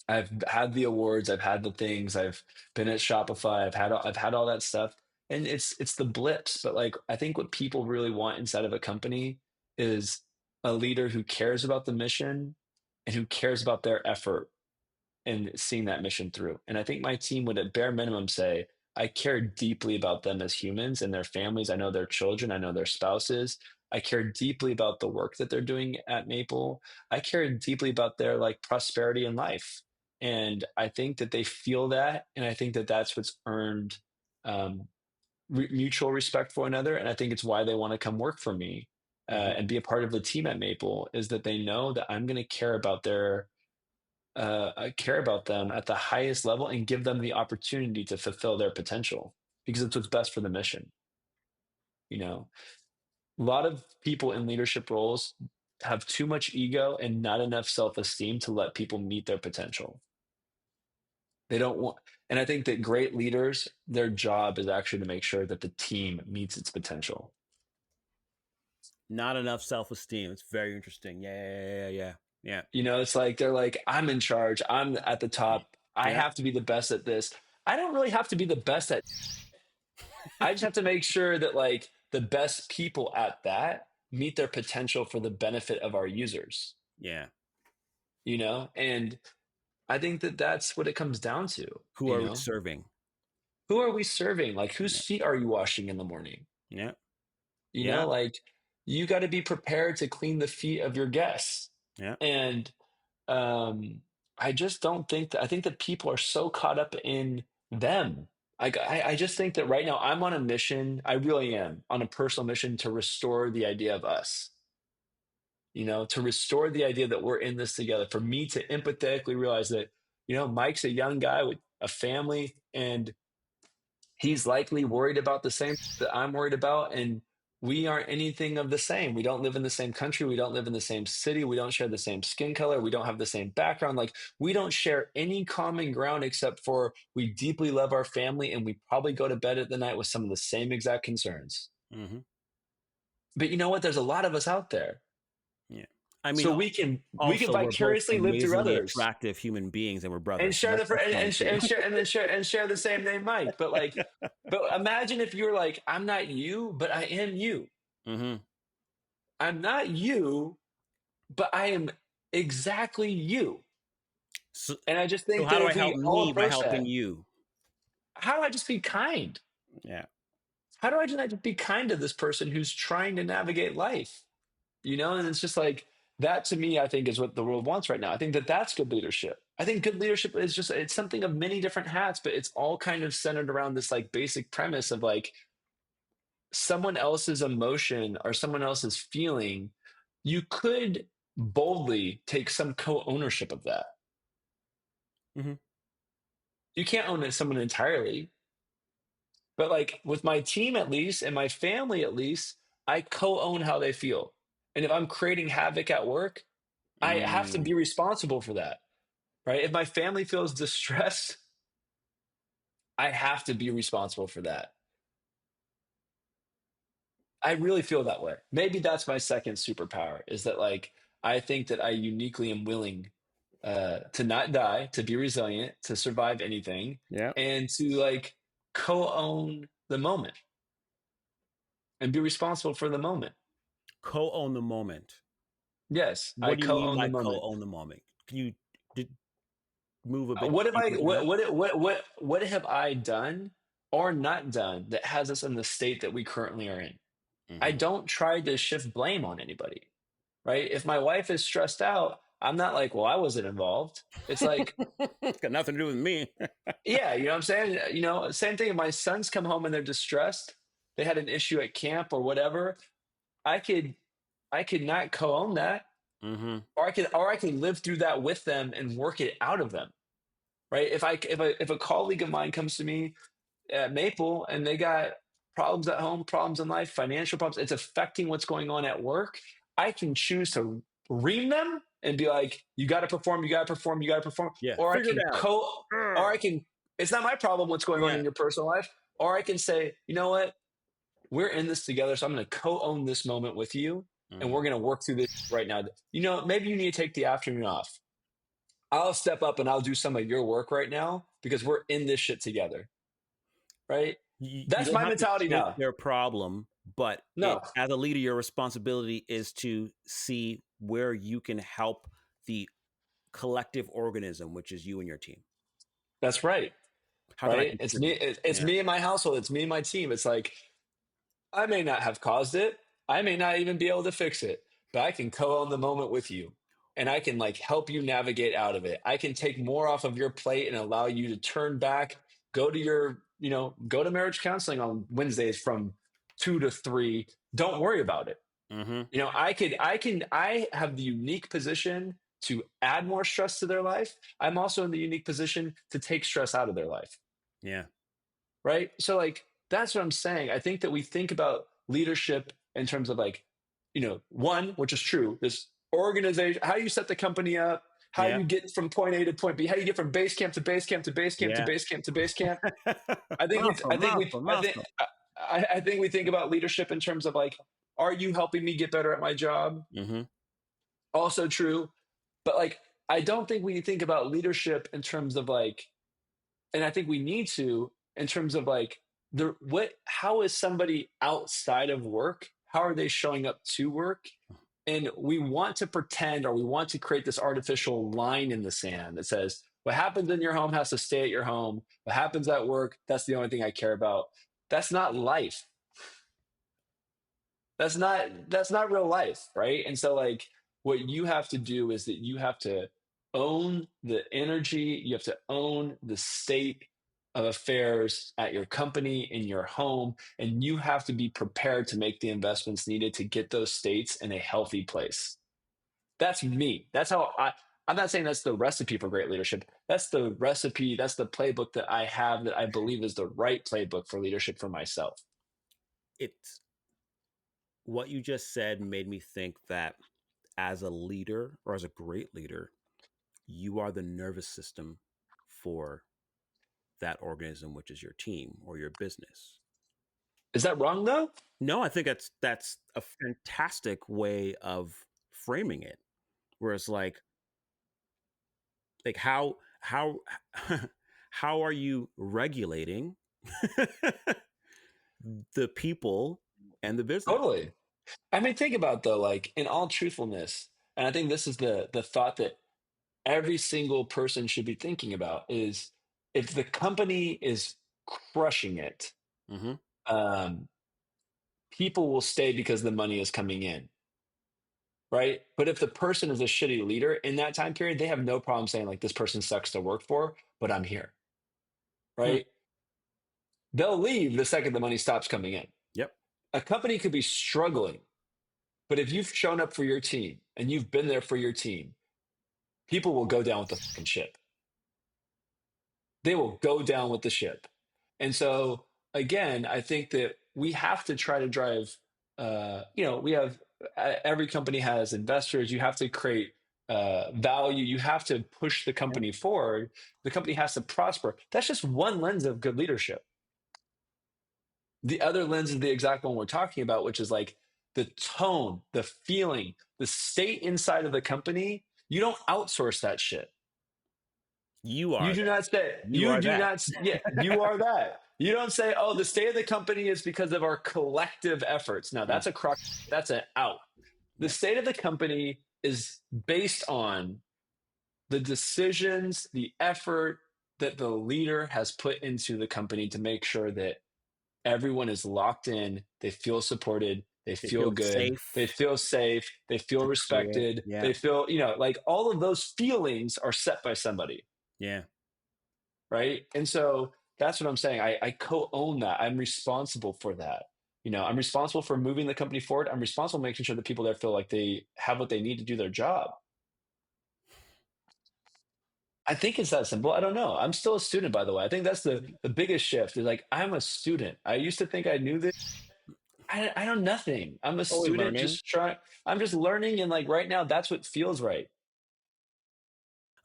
I've had the awards, I've had the things, I've been at Shopify, I've had all that stuff, and it's the blips. But like, I think what people really want inside of a company is a leader who cares about the mission and who cares about their effort and seeing that mission through. And I think my team would, at bare minimum, say, I care deeply about them as humans and their families. I know their children, I know their spouses. I care deeply about the work that they're doing at Maple. I care deeply about their, like, prosperity in life. And I think that they feel that. And I think that that's what's earned um, mutual respect for one another. And I think it's why they want to come work for me Hmm. and be a part of the team at Maple, is that they know that I'm going to care about I care about them at the highest level and give them the opportunity to fulfill their potential, because it's what's best for the mission. You know, a lot of people in leadership roles have too much ego and not enough self esteem to let people meet their potential. They don't want, and I think that great leaders, their job is actually to make sure that the team meets its potential. Not enough self esteem. It's very interesting. Yeah, yeah, yeah, yeah, It's like they're like, I'm in charge, I'm at the yeah, top, I yeah, have to be the best at this. I don't really have to be the best at I just have to make sure that, like, the best people at that meet their potential for the benefit of our users, yeah. and I think that that's what it comes down to. Who are we serving? Who are we serving? Like, Yeah, whose feet are you washing in the morning? yeah, yeah, Like, you got to be prepared to clean the feet of your guests. yeah. And um, I just don't think that, I think that people are so caught up in them. I just think that right now I'm on a mission. I really am on a personal mission to restore the idea of us, to restore the idea that we're in this together. For me to empathetically realize that, Mike's a young guy with a family, and he's likely worried about the same that I'm worried about. And we aren't anything of the same. We don't live in the same country. We don't live in the same city. We don't share the same skin color. We don't have the same background. Like, we don't share any common ground except for we deeply love our family, and we probably go to bed at the night with some of the same exact concerns. Hmm. But you know what? There's a lot of us out there. Yeah. I mean, So we can also we're both vicariously live through amazingly others attractive human beings, and we're and brothers. So share the that's fun too. and share the same name, Mike. But like, but imagine if you were like, I'm not you, but I am you. Hmm. I'm not you, but I am exactly you. So, And I just so think how that do I if help we all me by approach helping that, you? how do I just be kind? Yeah. How do I just be kind to this person who's trying to navigate life? And it's just like, that to me, I think, is what the world wants right now. I think that that's good leadership. I think good leadership is just, it's something of many different hats, but it's all kind of centered around this, like, basic premise of, like, someone else's emotion or someone else's feeling, you could boldly take some co-ownership of that. Hmm. You can't own it someone entirely, but like with my team at least and my family at least, I co-own how they feel. And if I'm creating havoc at work, I have to Mm. be responsible for that, right? If my family feels distressed, I have to be responsible for that. I really feel that way. Maybe that's my second superpower is that like I think that I uniquely am willing to not die, to be resilient, to survive anything, Yeah. and to like co-own the moment and be responsible for the moment. Co-own the moment. Yes, I What do you mean co-own the by moment. co-own the moment? Can you d- move a bit What have I deeper into that? what have I done or not done that has us in the state that we currently are in? I Hmm. don't try to shift blame on anybody, right? If my wife is stressed out, I'm not like, well, I wasn't involved. It's like, Got nothing to do with me. yeah, you know what I'm saying? Same thing. If my sons come home and they're distressed, they had an issue at camp or whatever, I could I could not co-own that, Hmm. or I could live through that with them and work it out of them, right? If a colleague of mine comes to me at Maple and they got problems at home, problems in life, financial problems, it's affecting what's going on at work. I can choose to ream them and be like, you got to perform, you got to perform, you got to perform. Yeah. Or I Figure can it out. co, or I Ugh. can, it's not my problem what's going on Yeah. in your personal life. Or I can say, you know what? We're in this together. So I'm going to co own this moment with you. And Hmm. we're going to work through this right now. Maybe you need to take the afternoon off. I'll step up and I'll do some of your work right now because we're in this shit together. Right. You That's don't my have to mentality take now. their problem, but No, as a leader, your responsibility is to see where you can help the collective organism, which is you and your team. that's right. How can I Right. It's me. contribute? It's Yeah. me and my household. It's me and my team. It's like, I may not have caused it. I may not even be able to fix it, but I can co-own the moment with you and I can like help you navigate out of it. I can take more off of your plate and allow you to turn back, go to marriage counseling on Wednesdays from 2 to 3. Don't worry about it. Hmm. I have the unique position to add more stress to their life. I'm also in the unique position to take stress out of their life. Yeah. Right. So like that's what I'm saying. I think that we think about leadership in terms of like, one, which is true, this organization, how you set the company up, how Yeah. you get from point A to point B, how you get from base camp to base camp to base camp to Yeah. base camp to base camp. I think we I Muscle, think we muscle, I think muscle. I think we think about leadership in terms of like, are you helping me get better at my job? Hmm. Also true. But like I don't think we think about leadership in terms of like, and I think we need to in terms of like how is somebody outside of work? How are they showing up to work? And we want to pretend or we want to create this artificial line in the sand that says what happens in your home has to stay at your home. What happens at work, that's the only thing I care about. That's not life. That's not real life, right? And so like what you have to do is that you have to own the energy, you have to own the state of affairs at your company, in your home, and you have to be prepared to make the investments needed to get those states in a healthy place. That's me. I'm not saying that's the recipe for great leadership. That's the recipe, that's the playbook that I have that I believe is the right playbook for leadership for myself. It's what you just said made me think that as a leader or as a great leader, you are the nervous system for that organism, which is your team or your business. Is that wrong though? No, I think that's a fantastic way of framing it. Where it's like how how are you regulating the people and the business? Totally. I mean, think about though, like in all truthfulness, and I think this is the thought that every single person should be thinking about is if the company is crushing it, Hmm. um, people will stay because the money is coming in, right? But if the person is a shitty leader in that time period, they have no problem saying like this person sucks to work for, but I'm here, Hmm. right? They'll leave the second the money stops coming in. Yep. A company could be struggling, but if you've shown up for your team and you've been there for your team, people will go down with the fucking ship. They will go down with the ship. And so, again, I think that we have to try to drive, we have every company has investors. You have to create value. You have to push the Yeah. company forward. The company has to prosper. That's just one lens of good leadership. The other lens is the exact one we're talking about, which is like the tone, the feeling, the state inside of the company. You don't outsource that shit. You You are do that. not say, You you are do that. not, yeah, you are that. You don't say, oh, the state of the company is because of our collective efforts. Now Mm, that's a crock, that's an out. The yeah. state of the company is based on the decisions, the effort that the leader has put into the company to make sure that everyone is locked in, they feel supported, they They feel feel good, they safe feel safe, they feel to create. respected, Yeah. they feel, like all of those feelings are set by somebody, Yeah. right? And so that's what I'm saying. I co-own that. I'm responsible for that. I'm responsible for moving the company forward. I'm responsible for making sure that people there feel like they have what they need to do their job. I think it's that simple. I don't know. I'm still a student, by the way. I think that's the biggest shift is like I'm a student. I used to think I knew this. I know nothing. I'm a Always student learning. just trying. I'm just learning, and like right now, that's what feels right.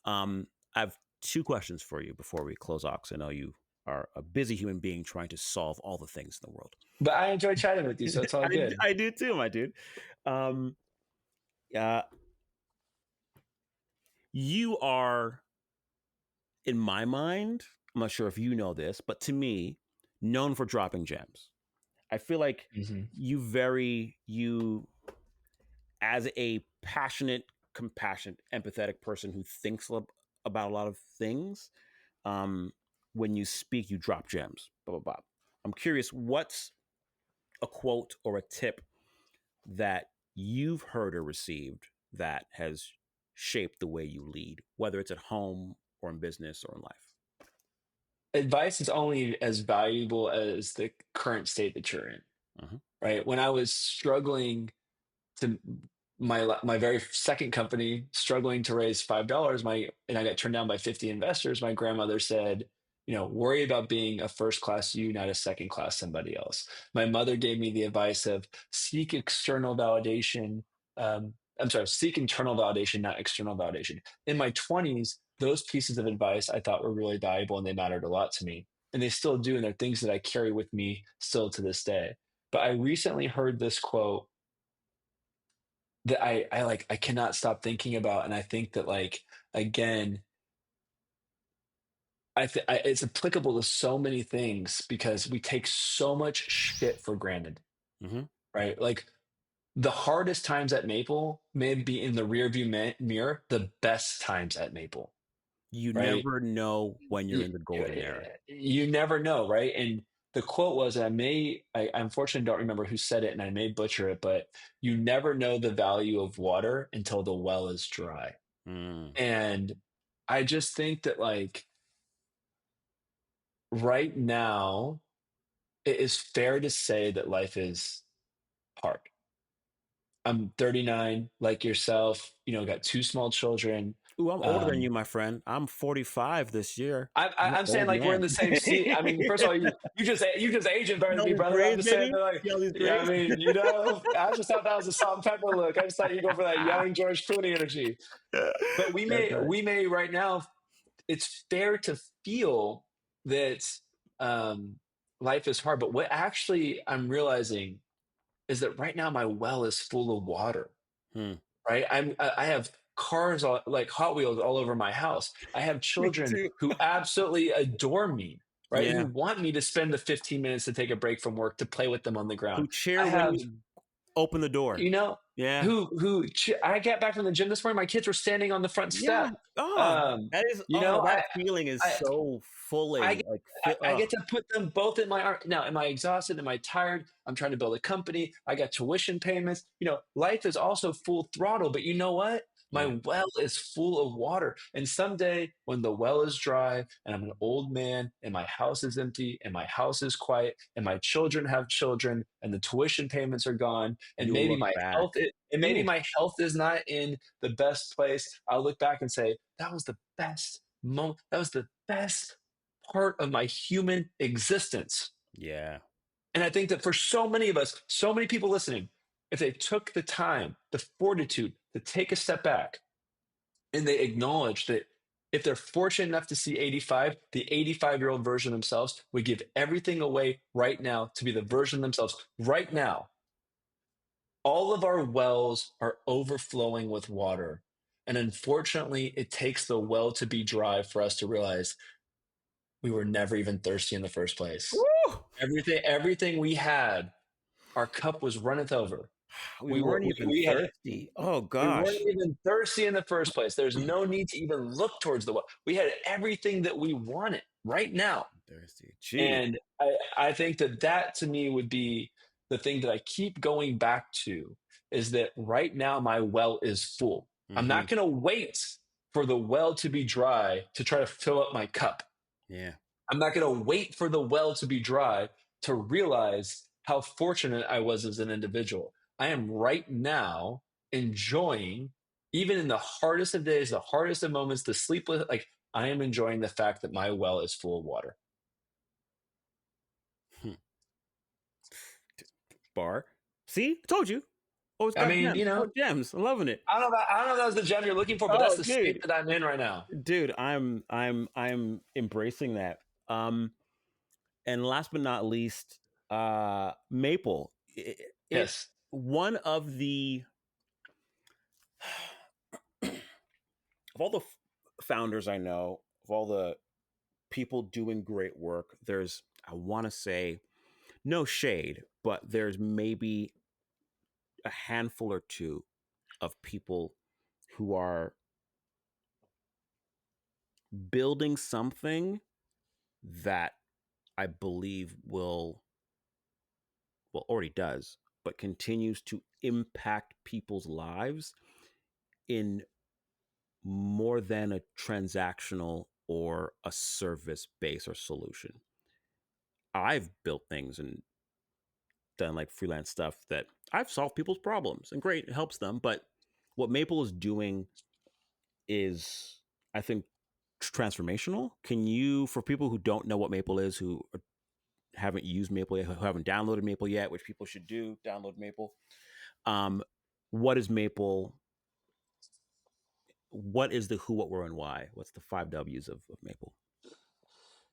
I have two questions for you before we close off, 'cause I know you are a busy human being trying to solve all the things in the world. But I enjoy chatting with you, so it's all good. I do too, my dude. Um, uh, you are, in my mind, I'm not sure if you know this, but to me, known for dropping gems. I feel like Hmm. you as a passionate, compassionate, empathetic person who thinks about a lot of things, um, when you speak, you drop gems. Blah blah blah. I'm curious, what's a quote or a tip that you've heard or received that has shaped the way you lead, whether it's at home or in business or in life? Advice is only as valuable as the current state that you're in. Uh-huh. Right? When I was struggling to my very second company, struggling to raise $5, and I got turned down by 50 investors. My grandmother said, worry about being a first class you, not a second class somebody else. My mother gave me the advice of seek external validation. I'm sorry, seek internal validation, not external validation. In my 20s, those pieces of advice I thought were really valuable and they mattered a lot to me. And they still do. And they're things that I carry with me still to this day. But I recently heard this quote that I cannot stop thinking about, and I think that like again, it's applicable to so many things because we take so much shit for granted, Mm-hmm. right? Like the hardest times at Maple may be in the rearview mirror, the best times at Maple, You right? never know when you're in the golden era. You never know, right? And the quote was, and I unfortunately don't remember who said it, and I may butcher it, but you never know the value of water until the well is dry. Mm. And I just think that like right now, it is fair to say that life is hard. I'm 39, like yourself, got two small children. Ooh, I'm older than Um, you, my friend. I'm 45 this year. I'm an I'm saying old like we're in man. the same seat. I mean, first of all, you just aging better See than all me, these brother. I'm grays, just saying baby? that like, See all these yeah, I grays? mean, I just thought that was a salt and pepper look. I just thought you go for that young George Clooney energy. But we That's may right. we may right now. It's fair to feel that um, life is hard. But what actually I'm realizing is that right now my well is full of water. Hmm. Right, I have cars like Hot Wheels all over my house. I have Me children too. who absolutely adore me. Right, who Yeah. want me to spend the 15 minutes to take a break from work to play with them on the ground. Who cheer I when have you open the door. you know, Yeah. who I got back from the gym this morning. My kids were standing on the front Yeah. step. Oh, Um, that is, you oh, know, that feeling is I, so I fulling. get, Like, I get to put them both in my arm. Now, am I exhausted? Am I tired? I'm trying to build a company. I got tuition payments. Life is also full throttle. But you know what? My Yeah. well is full of water. And someday when the well is dry and I'm an old man and my house is empty and my house is quiet and my children have children and the tuition payments are gone and You'll maybe look my back. health and maybe Ooh. my health is not in the best place, I'll look back and say, that was the best moment. That was the best part of my human existence. Yeah. And I think that for so many of us, so many people listening, if they took the time, the fortitude to take a step back and they acknowledge that if they're fortunate enough to see 85, the 85-year-old version of themselves would give everything away right now to be the version of themselves right now. All of our wells are overflowing with water. And unfortunately, it takes the well to be dry for us to realize we were never even thirsty in the first place. Woo! Everything we had, our cup was runneth over. We We were weren't even we had thirsty. Oh we weren't gosh. even thirsty in the first place. There's no need to even look towards the well. We had everything that we wanted right now. Thirsty. Jeez. And I think that that to me would be the thing that I keep going back to is that right now my well is full. I'm Hmm. not going to wait for the well to be dry to try to fill up my cup. Yeah. I'm not going to wait for the well to be dry to realize how fortunate I was as an individual. I am right now enjoying, even in the hardest of days, the hardest of moments, the sleepless, like I am enjoying the fact that my well is full of water. Hmm. Bar. See, I told you. Always I got mean, gems. Oh, gems. I'm loving it. I don't know if that was the gem you're looking for, but that's Oh, the state dude. that I'm in right now. Dude, I'm embracing that. And last but not least, maple. It Yes. one of the of all the founders I know, of all the people doing great work, there's, I want to say, no shade, but there's maybe a handful or two of people who are building something that I believe already does, but continues to impact people's lives in more than a transactional or a service base or solution. I've built things and done like freelance stuff that I've solved people's problems and great, it helps them. But what Maple is doing is, I think, transformational. Can you, for people who don't know what Maple is, who haven't used Maple yet, who haven't downloaded Maple yet, which people should do, download Maple. Um, what is Maple? What is the who, what, where, and why? What's the five W's of Maple?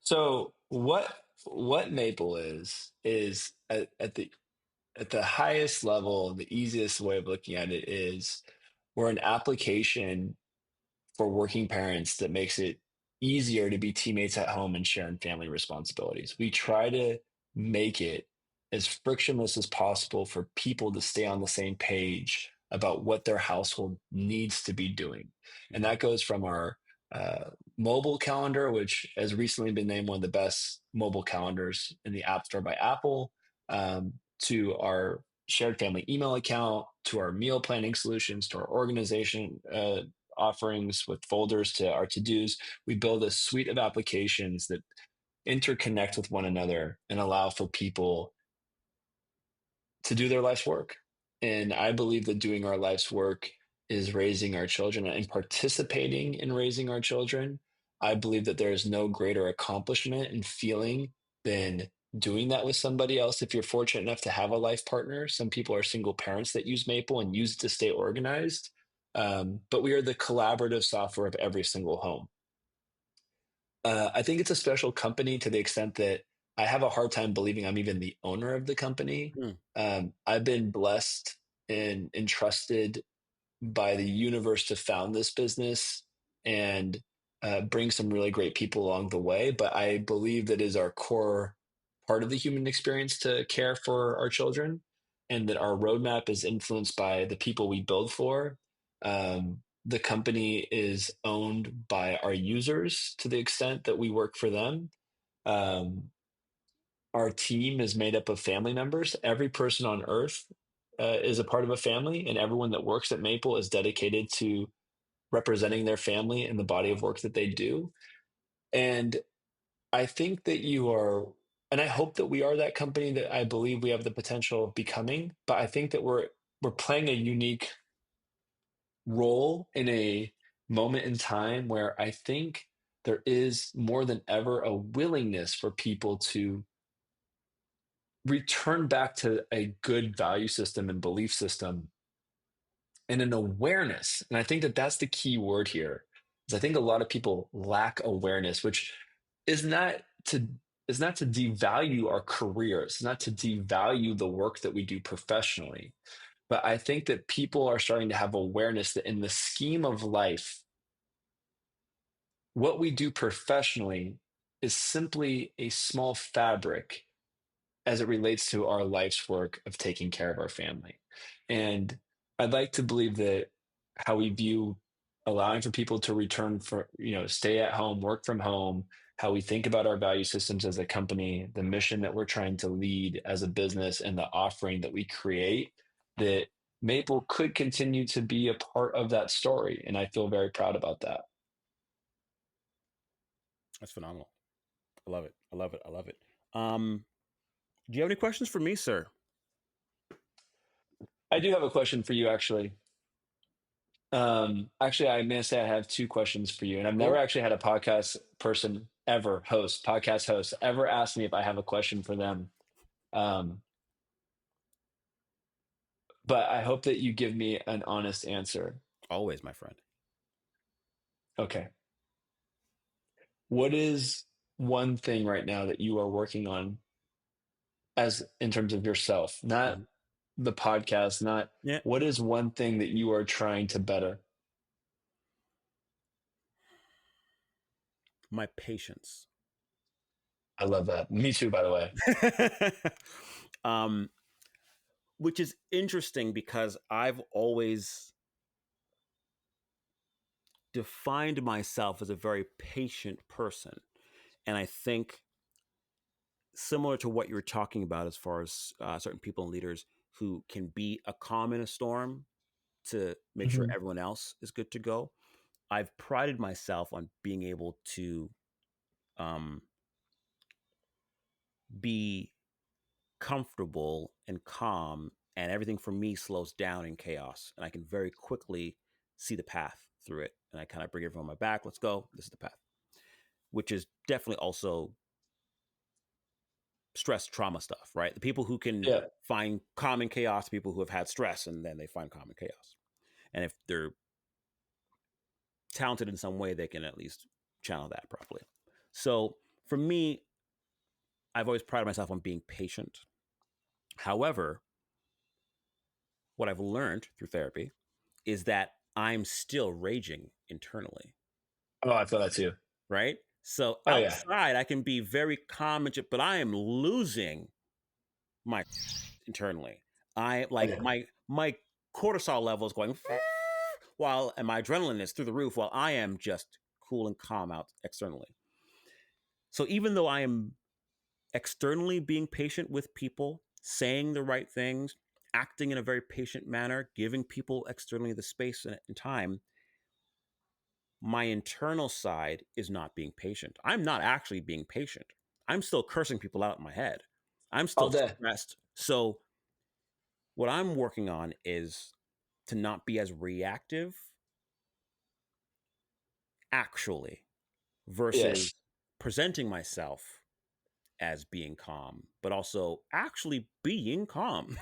So what Maple is at the highest level, the easiest way of looking at it is we're an application for working parents that makes it easier to be teammates at home and share in family responsibilities. We try to make it as frictionless as possible for people to stay on the same page about what their household needs to be doing. And that goes from our mobile calendar, which has recently been named one of the best mobile calendars in the App Store by Apple, to our shared family email account, to our meal planning solutions, to our organization offerings with folders, to our to-dos. We build a suite of applications that interconnect with one another and allow for people to do their life's work. And I believe that doing our life's work is raising our children and participating in raising our children. I believe that there is no greater accomplishment and feeling than doing that with somebody else. If you're fortunate enough to have a life partner, some people are single parents that use Maple and use it to stay organized. But we are the collaborative software of every single home. I think it's a special company to the extent that I have a hard time believing I'm even the owner of the company. Hmm. I've been blessed and entrusted by the universe to found this business and bring some really great people along the way. But I believe that is our core part of the human experience to care for our children, and that our roadmap is influenced by the people we build for. The company is owned by our users to the extent that we work for them. Um, our team is made up of family members. Every person on earth is a part of a family, and everyone that works at Maple is dedicated to representing their family in the body of work that they do. And I think that you are, and I hope that we are that company that I believe we have the potential of becoming. But I think that we're playing a unique role in a moment in time where I think there is more than ever a willingness for people to return back to a good value system and belief system and an awareness. And I think that that's the key word here. Is I think a lot of people lack awareness, which is not to is not to devalue our careers, not to devalue the work that we do professionally. But I think that people are starting to have awareness that in the scheme of life, what we do professionally is simply a small fabric as it relates to our life's work of taking care of our family. And I'd like to believe that how we view allowing for people to return for, stay at home, work from home, how we think about our value systems as a company, the mission that we're trying to lead as a business, and the offering that we create, that Maple could continue to be a part of that story. And I feel very proud about that. That's phenomenal. I love it. I love it. I love it. Um, do you have any questions for me, sir? I do have a question for you, actually. Actually, I may say I have two questions for you, and I've never Cool. actually had a podcast host ever ask me if I have a question for them. Um, but I hope that you give me an honest answer. Always, my friend. Okay. What is one thing right now that you are working on as in terms of yourself, not Mhm. the podcast, not Yeah. what is one thing that you are trying to better? My patience. I love that. Me too, by the way. um, which is interesting because I've always defined myself as a very patient person. And I think similar to what you were talking about as far as certain people and leaders who can be a calm in a storm to make sure Mhm. everyone else is good to go. I've prided myself on being able to um, be comfortable and calm, and everything for me slows down in chaos, and I can very quickly see the path through it, and I kind of bring everyone on my back. Let's go. This is the path, which is definitely also stress trauma stuff, right? The people who can Yeah. find calm in chaos, people who have had stress, and then they find calm in chaos. And if they're talented in some way, they can at least channel that properly. So for me, I've always prided myself on being patient. However, what I've learned through therapy is that I'm still raging internally, Oh, I feel that too. right? So Oh yeah. outside, I can be very calm, but I am losing my internally. I Oh like yeah. my cortisol level is going while and my adrenaline is through the roof while I am just cool and calm out externally. So even though I am externally being patient with people, saying the right things, acting in a very patient manner, giving people externally the space and time, my internal side is not being patient. I'm not actually being patient. I'm still cursing people out in my head. I'm All still day. stressed. So, what I'm working on is to not be as reactive, actually, Yes. versus presenting myself as being calm, but also actually being calm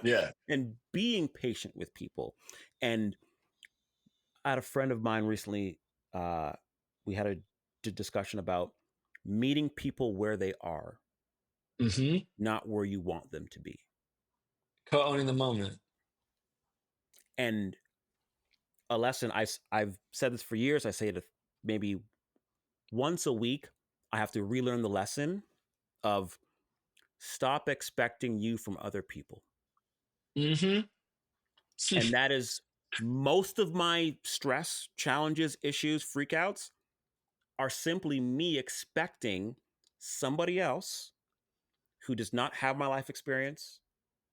Yeah. and being patient with people. And I had a friend of mine recently, uh, we had a discussion about meeting people where they are, Hmm. not where you want them to be. Co-owning the moment. And a lesson I've said this for years. I say it maybe once a week. I have to relearn the lesson of stop expecting you from other people. Hmm. And that is most of my stress, challenges, issues, freakouts are simply me expecting somebody else who does not have my life experience,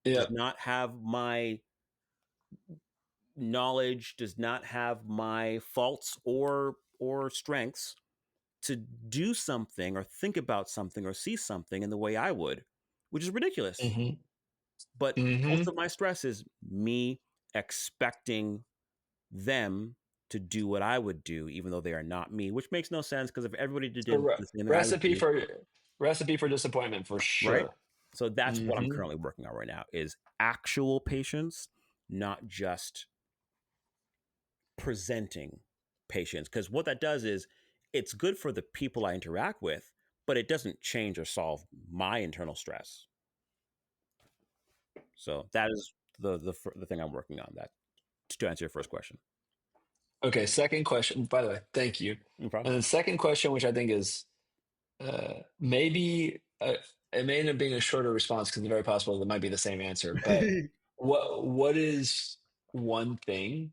Yeah. does not have my knowledge, does not have my faults or strengths to do something or think about something or see something in the way I would, which is ridiculous. Hmm. But Hmm. most of my stress is me expecting them to do what I would do, even though they are not me, which makes no sense because if everybody did So the same thing I would recipe do, for disappointment for right? sure. So that's what I'm Hmm. currently working on right now is actual patience, not just presenting patience. Because what that does is it's good for the people I interact with, but it doesn't change or solve my internal stress. So that is the thing I'm working on. That to answer your first question. Okay, second question. By the way, thank you. No problem. And then second question, which I think is maybe it may end up being a shorter response because it's very possible it might be the same answer. But what is one thing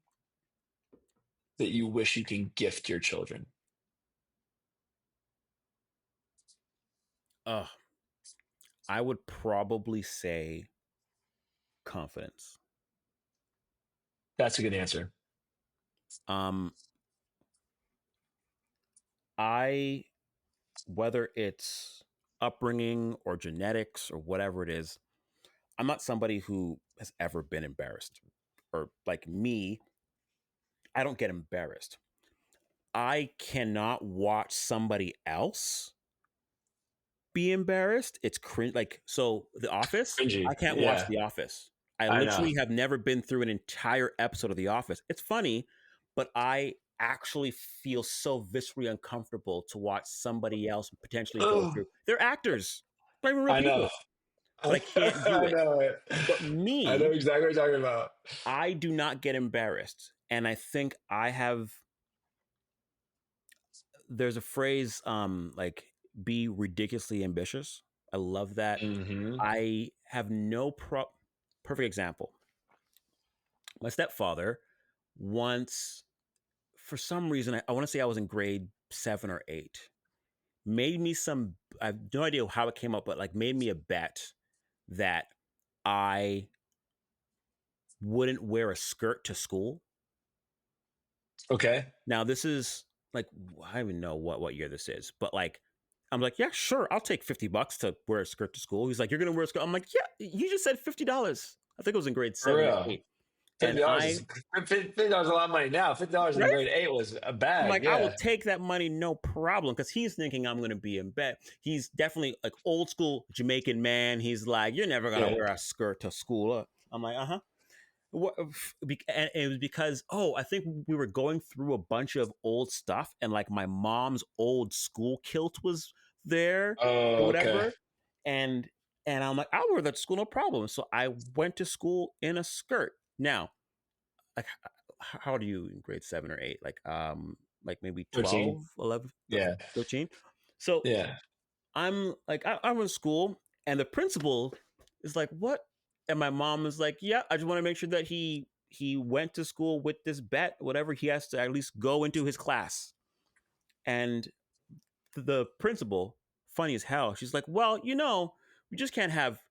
that you wish you can gift your children? uh, I would probably say confidence. That's a good answer. Um, I whether it's upbringing or genetics or whatever it is, I'm not somebody who has ever been embarrassed. Or like me, I don't get embarrassed. I cannot watch somebody else be embarrassed. It's cringe. Like, so The Office, I Cringy. can't watch Yeah, The Office. I I know. literally have never been through an entire episode of The Office. It's funny, but I actually feel so viscerally uncomfortable to watch somebody else potentially go Oh, through. They're actors, they're even real I know. people, but I can't do I it. know it. But I know me, exactly what you're talking about. I do not get embarrassed. And I think I have, there's a phrase like be ridiculously ambitious. I love that. Hmm. I have no perfect example. My stepfather once, for some reason, I want to say I was in grade 7 or 8, made me some, I have no idea how it came up, but like made me a bet that I wouldn't wear a skirt to school. Okay. Now this is like, I don't even know what year this is, but like I'm like, yeah, sure, I'll take $50 to wear a skirt to school. He's like, you're gonna wear a skirt. I'm like, yeah, you just said $50. I think it was in grade For 7 or 8. real. And $50 I is $50 is a lot of money now. $50 in right? grade 8 was a I'm bag. like, I will Yeah. take that money, no problem, because he's thinking I'm gonna be in bed. He's definitely like old school Jamaican man. He's like, you're never gonna Yeah. wear a skirt to school. I'm like, uh huh. And it was because, I think we were going through a bunch of old stuff, and like my mom's old school kilt was there or Oh, okay. whatever, and I'm like, I'll wear that to school, no problem. So I went to school in a skirt. Now, like, how old are you in grade 7 or 8? Like maybe 13. 12, 11, Yeah. 13. So Yeah. I'm like, I'm in school, and the principal is like, "What?" And my mom is like, "Yeah, I just want to make sure that he went to school with this bet. Whatever, he has to at least go into his class." And the principal, funny as hell, she's like, "Well, we just can't have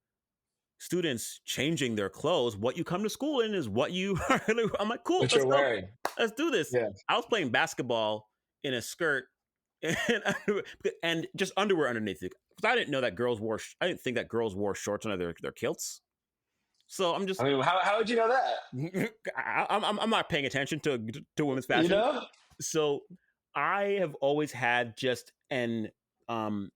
students changing their clothes. What you come to school in is what you are." I'm like, "Cool, What let's you're go, wearing. let's do this." Yeah. I was playing basketball in a skirt and and just underwear underneath it, because I didn't know that girls wore. I didn't think that girls wore shorts under their kilts. So I'm I just mean, how would you know that? I'm not paying attention to women's You fashion. know? So I have always had just an um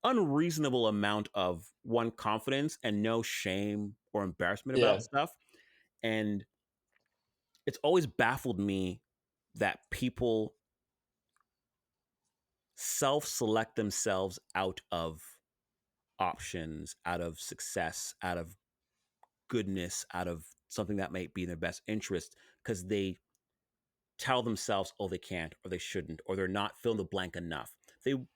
unreasonable amount of one confidence and no shame or embarrassment Yeah. about stuff, and it's always baffled me that people self-select themselves out of options, out of success, out of goodness, out of something that might be in their best interest, because they tell themselves, oh, they can't, or they shouldn't, or they're not fill in the blank enough.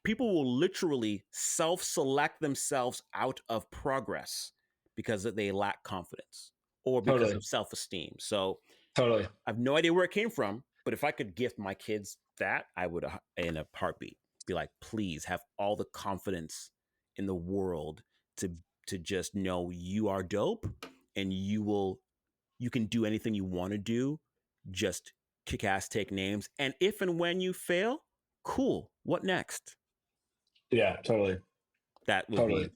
People will literally self-select themselves out of progress because they lack confidence or because Totally. of self-esteem. So Totally. I have no idea where it came from, but if I could gift my kids that, I would, in a heartbeat, be like, please have all the confidence in the world to just know you are dope, and you can do anything you want to do. Just kick ass, take names. And if and when you fail, cool. What next? Yeah, totally. That would Totally. be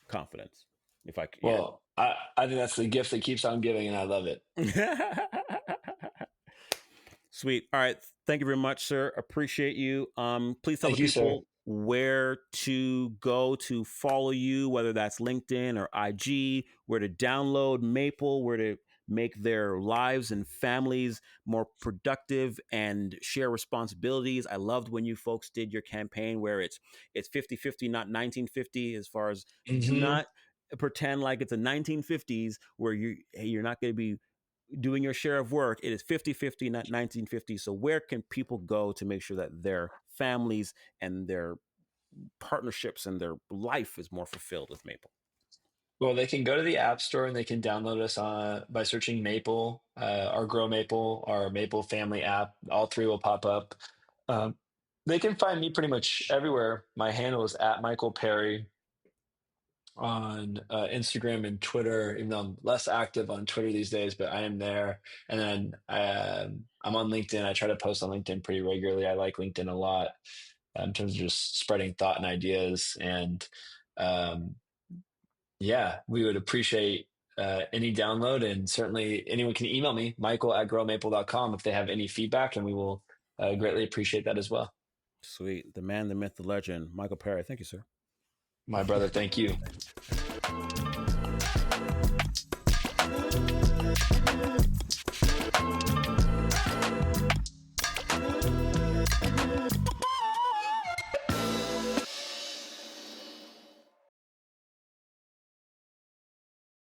confidence. If I, yeah. Well, I think that's the gift that keeps on giving, and I love it. Sweet. All right. Thank you very much, sir. Appreciate you. Please tell the Thank you, sir. people where to go to follow you, whether that's LinkedIn or IG, where to download Maple, where to make their lives and families more productive and share responsibilities. I loved when you folks did your campaign where it's 50-50, not 1950, as far as do Hmm. not pretend like it's a 1950s where you're not going to be doing your share of work. It is 50-50, not 1950. So where can people go to make sure that their families and their partnerships and their life is more fulfilled with Maple? Well, they can go to the App Store and they can download us by searching Maple, our Grow Maple, our Maple Family app. All three will pop up. Um, they can find me pretty much everywhere. My handle is at Michael Perry on Instagram and Twitter, even though I'm less active on Twitter these days, but I am there. And then I'm on LinkedIn. I try to post on LinkedIn pretty regularly. I like LinkedIn a lot in terms of just spreading thought and ideas. And um, yeah, we would appreciate any download. And certainly anyone can email me, michael@growmaple.com, if they have any feedback, and we will greatly appreciate that as well. Sweet. The man, the myth, the legend, Michael Perry. Thank you, sir. My brother, thank you.